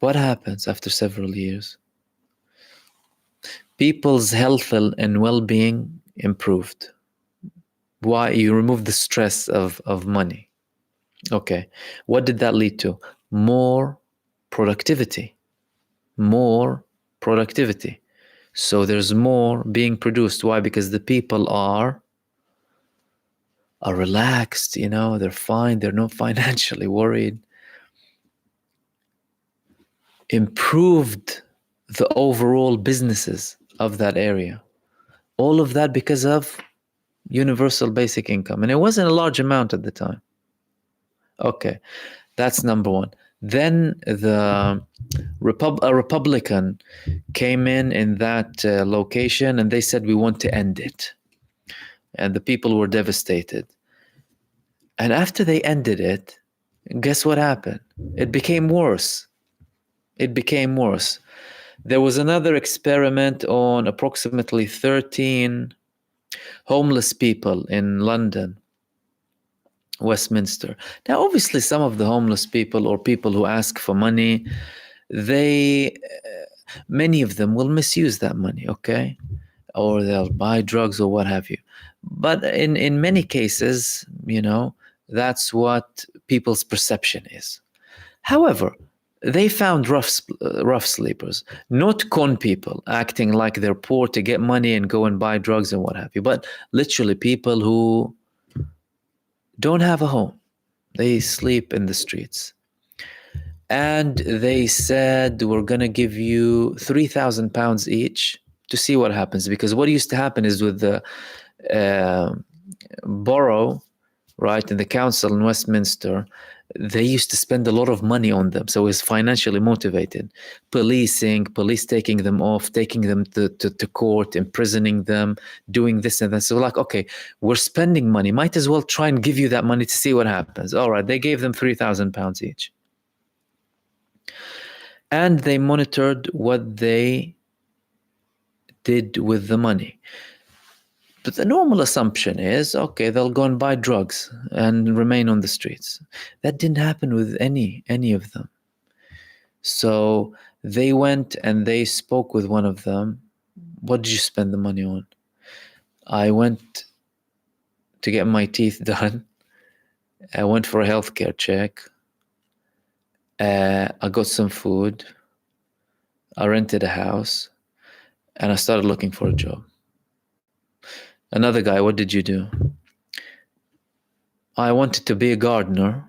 What happens after several years? People's health and well-being improved. Why? You remove the stress of money. Okay. What did that lead to? More productivity. More productivity. So there's more being produced. Why? Because the people are relaxed, you know, they're fine, they're not financially worried. Improved the overall businesses of that area. All of that because of universal basic income. And it wasn't a large amount at the time. Okay, that's number one. Then a Republican came in that location, and they said, we want to end it. And the people were devastated. And after they ended it, guess what happened? It became worse. It became worse. There was another experiment on approximately 13 Homeless people in London, Westminster. Now, obviously, some of the homeless people or people who ask for money, many of them will misuse that money, okay? Or they'll buy drugs or what have you. But in many cases, that's what people's perception is. However, they found rough sleepers, not con people acting like they're poor to get money and go and buy drugs and what have you, but literally people who don't have a home. They sleep in the streets. And they said, we're going to give you £3,000 each to see what happens. Because what used to happen is with the borough, right, in the council in Westminster, they used to spend a lot of money on them. So it's financially motivated. Police taking them off, taking them to court, imprisoning them, doing this and that. So like, okay, we're spending money. Might as well try and give you that money to see what happens. All right, they gave them £3,000 each. And they monitored what they did with the money. But the normal assumption is, okay, they'll go and buy drugs and remain on the streets. That didn't happen with any of them. So they went and they spoke with one of them. What did you spend the money on? I went to get my teeth done. I went for a healthcare check. I got some food. I rented a house. And I started looking for a job. Another guy, what did you do? I wanted to be a gardener.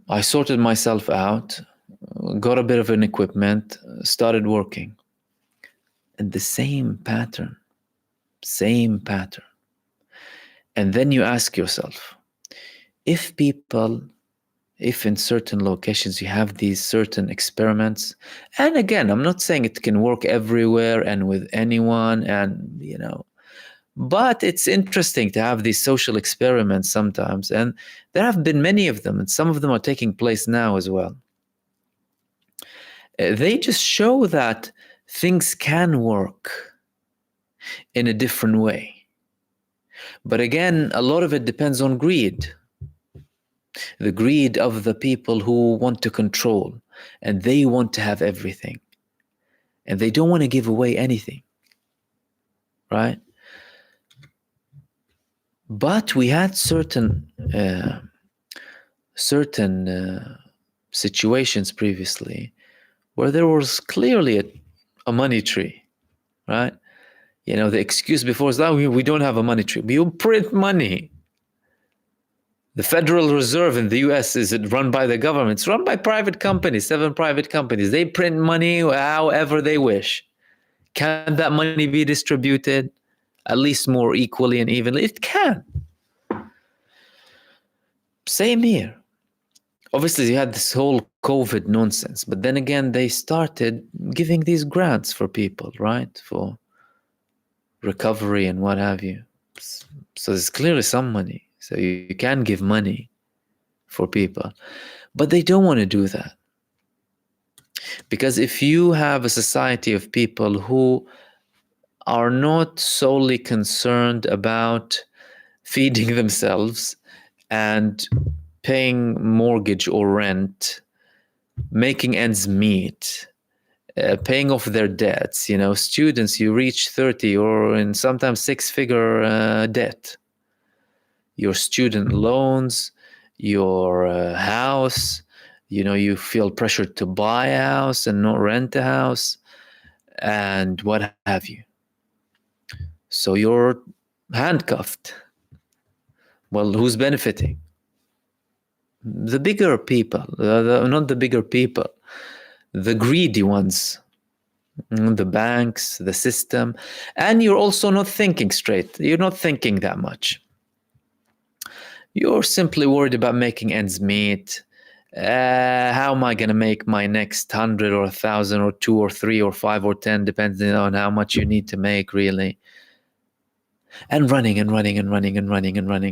I sorted myself out, got a bit of an equipment, started working. And the same pattern. And then you ask yourself, if in certain locations you have these certain experiments, and again, I'm not saying it can work everywhere and with anyone, and but it's interesting to have these social experiments sometimes, and there have been many of them, and some of them are taking place now as well. They just show that things can work in a different way. But again, a lot of it depends on greed. The greed of the people who want to control, and they want to have everything, and they don't want to give away anything, right? But we had certain situations previously where there was clearly a money tree, right? The excuse before is that we don't have a money tree. You print money. The Federal Reserve in the US, is it run by the government? It's run by private companies, 7 private companies. They print money however they wish. Can that money be distributed at least more equally and evenly? It can. Same here. Obviously, you had this whole COVID nonsense, but then again, they started giving these grants for people, right? For recovery and what have you. So there's clearly some money. So you can give money for people, but they don't want to do that. Because if you have a society of people who are not solely concerned about feeding themselves and paying mortgage or rent, making ends meet, paying off their debts, students, you reach 30 or in sometimes 6-figure debt. Your student loans, your house, you feel pressured to buy a house and not rent a house, and what have you. So you're handcuffed. Well, who's benefiting? The bigger people, not the bigger people, the greedy ones, the banks, the system, and you're also not thinking straight. You're not thinking that much. You're simply worried about making ends meet. How am I going to make my next 100 or 1,000 or 2 or 3 or 5 or 10, depending on how much you need to make, really. And running.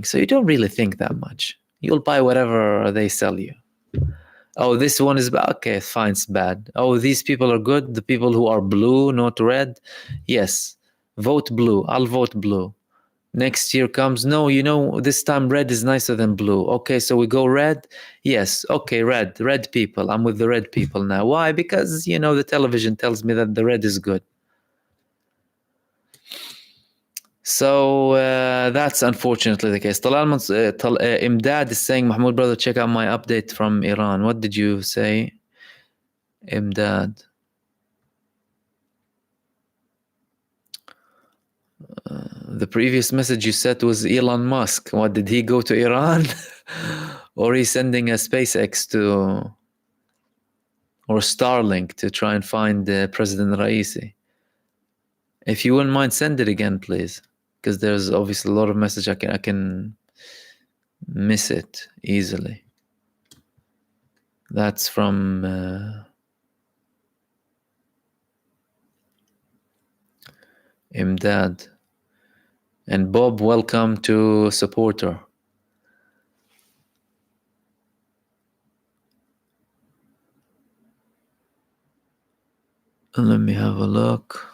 So you don't really think that much. You'll buy whatever they sell you. Oh, this one is bad. Okay, fine, it's bad. Oh, these people are good. The people who are blue, not red. Yes, Vote blue. I'll vote blue. Next year comes, no, you know, this time red is nicer than blue. Okay, so we go red. Yes, okay, red people. I'm with the red people now. Why? Because, you know, the television tells me that the red is good. So that's unfortunately the case. Imdad is saying, Mahmoud brother, check out my update from Iran. What did you say, Imdad? The previous message you said was Elon Musk. What, did he go to Iran? Or he's sending a SpaceX to, or Starlink to try and find President Raisi? If you wouldn't mind, send it again, please, because there's obviously a lot of message. I can miss it easily. That's from Imdad. And Bob, welcome to supporter. Let me have a look.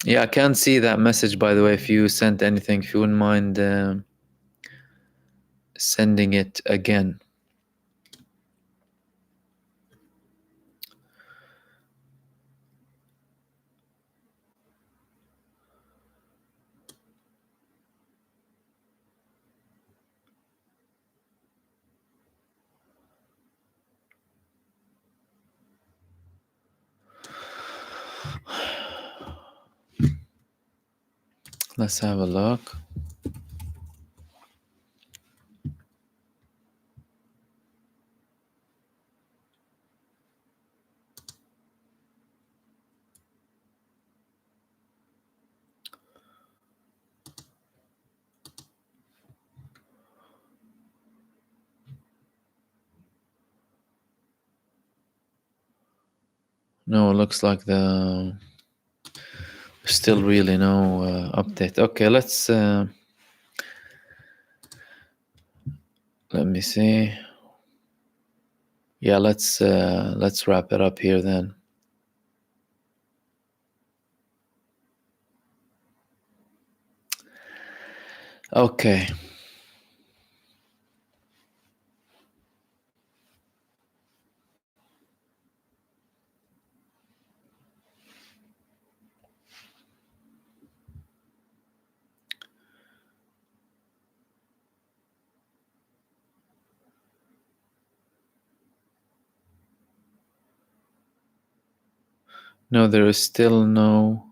Yeah, I can't see that message, by the way. If you sent anything, if you wouldn't mind sending it again. Let's have a look. No, it looks like there's still really no update. Okay, let's let me see. Yeah, let's wrap it up here then. Okay. No, there is still no.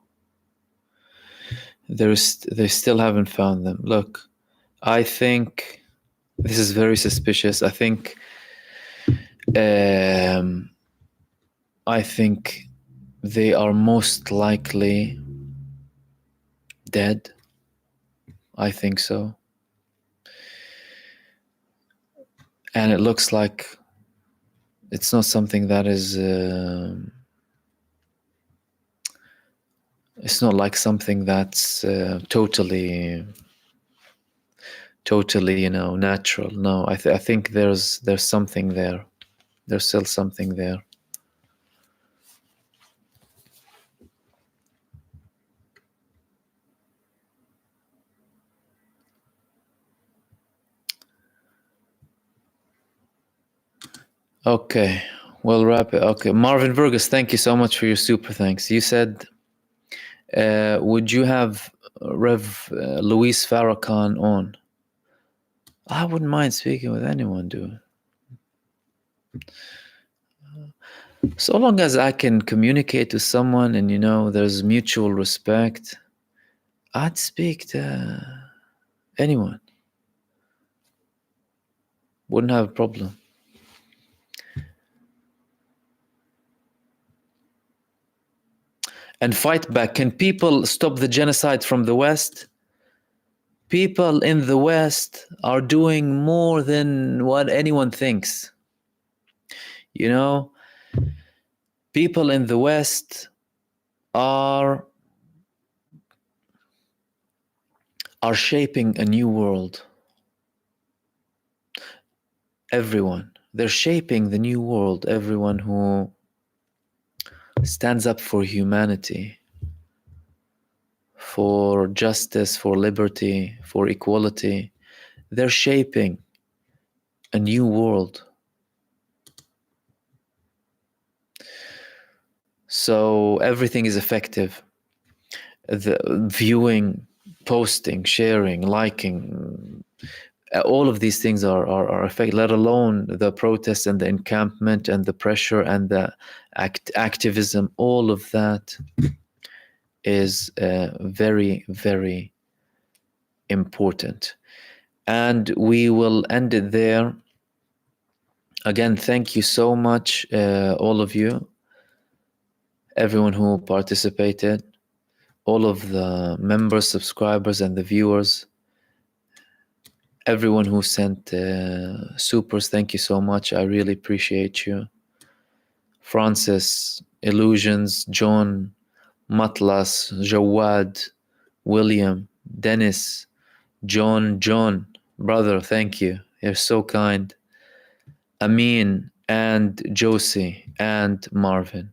They still haven't found them. Look, I think this is very suspicious. I think they are most likely dead. I think so. And it looks like it's not something that is it's not like something that's totally, you know, natural. No, I think there's something there. There's still something there. Okay, we'll wrap it. Okay, Marvin Burgess, thank you so much for your super thanks. You said, would you have Rev Luis Farrakhan on? I wouldn't mind speaking with anyone, dude. So long as I can communicate with someone and, you know, there's mutual respect, I'd speak to anyone. Wouldn't have a problem. And fight back. Can people stop the genocide from the West? People in the West are doing more than what anyone thinks. You know, people in the West are shaping a new world. Everyone. They're shaping the new world. Everyone who stands up for humanity, for justice, for liberty, for equality. They're shaping a new world. So everything is effective. The viewing, posting, sharing, liking, all of these things are effective, let alone the protests and the encampment and the pressure and the activism. All of that is very, very important. And we will end it there. Again, thank you so much, all of you, everyone who participated, all of the members, subscribers, and the viewers, everyone who sent supers. Thank you so much. I really appreciate you. Francis, Illusions, John, Matlas, Jawad, William, Dennis, John, brother, thank you. You're so kind. Amin and Josie and Marvin.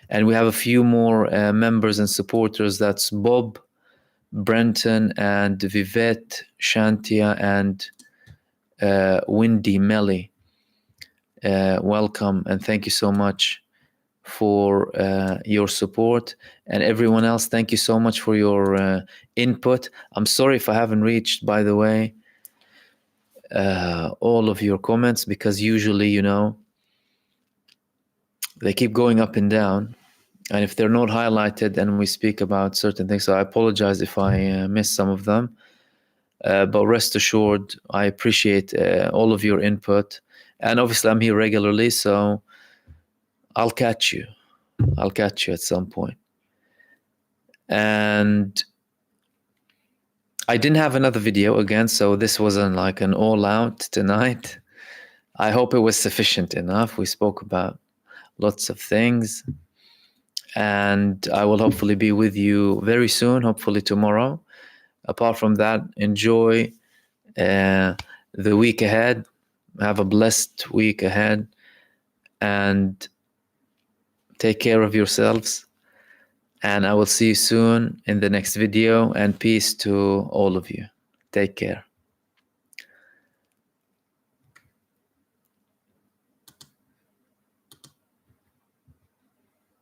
And we have a few more members and supporters. That's Bob, Brenton, and Vivette, Shantia, and Windy Melly. Welcome, and thank you so much for your support. And everyone else, thank you so much for your input. I'm sorry if I haven't reached, by the way, all of your comments, because usually, you know, they keep going up and down, and if they're not highlighted and we speak about certain things, so I apologize if I miss some of them, but rest assured I appreciate all of your input, and obviously I'm here regularly, so I'll catch you at some point. And I didn't have another video again, so this wasn't like an all-out tonight. I hope it was sufficient enough. We spoke about lots of things, and I will hopefully be with you very soon, hopefully tomorrow. Apart from that, enjoy the week ahead. Have a blessed week ahead, and take care of yourselves. And I will see you soon in the next video, and peace to all of you. Take care.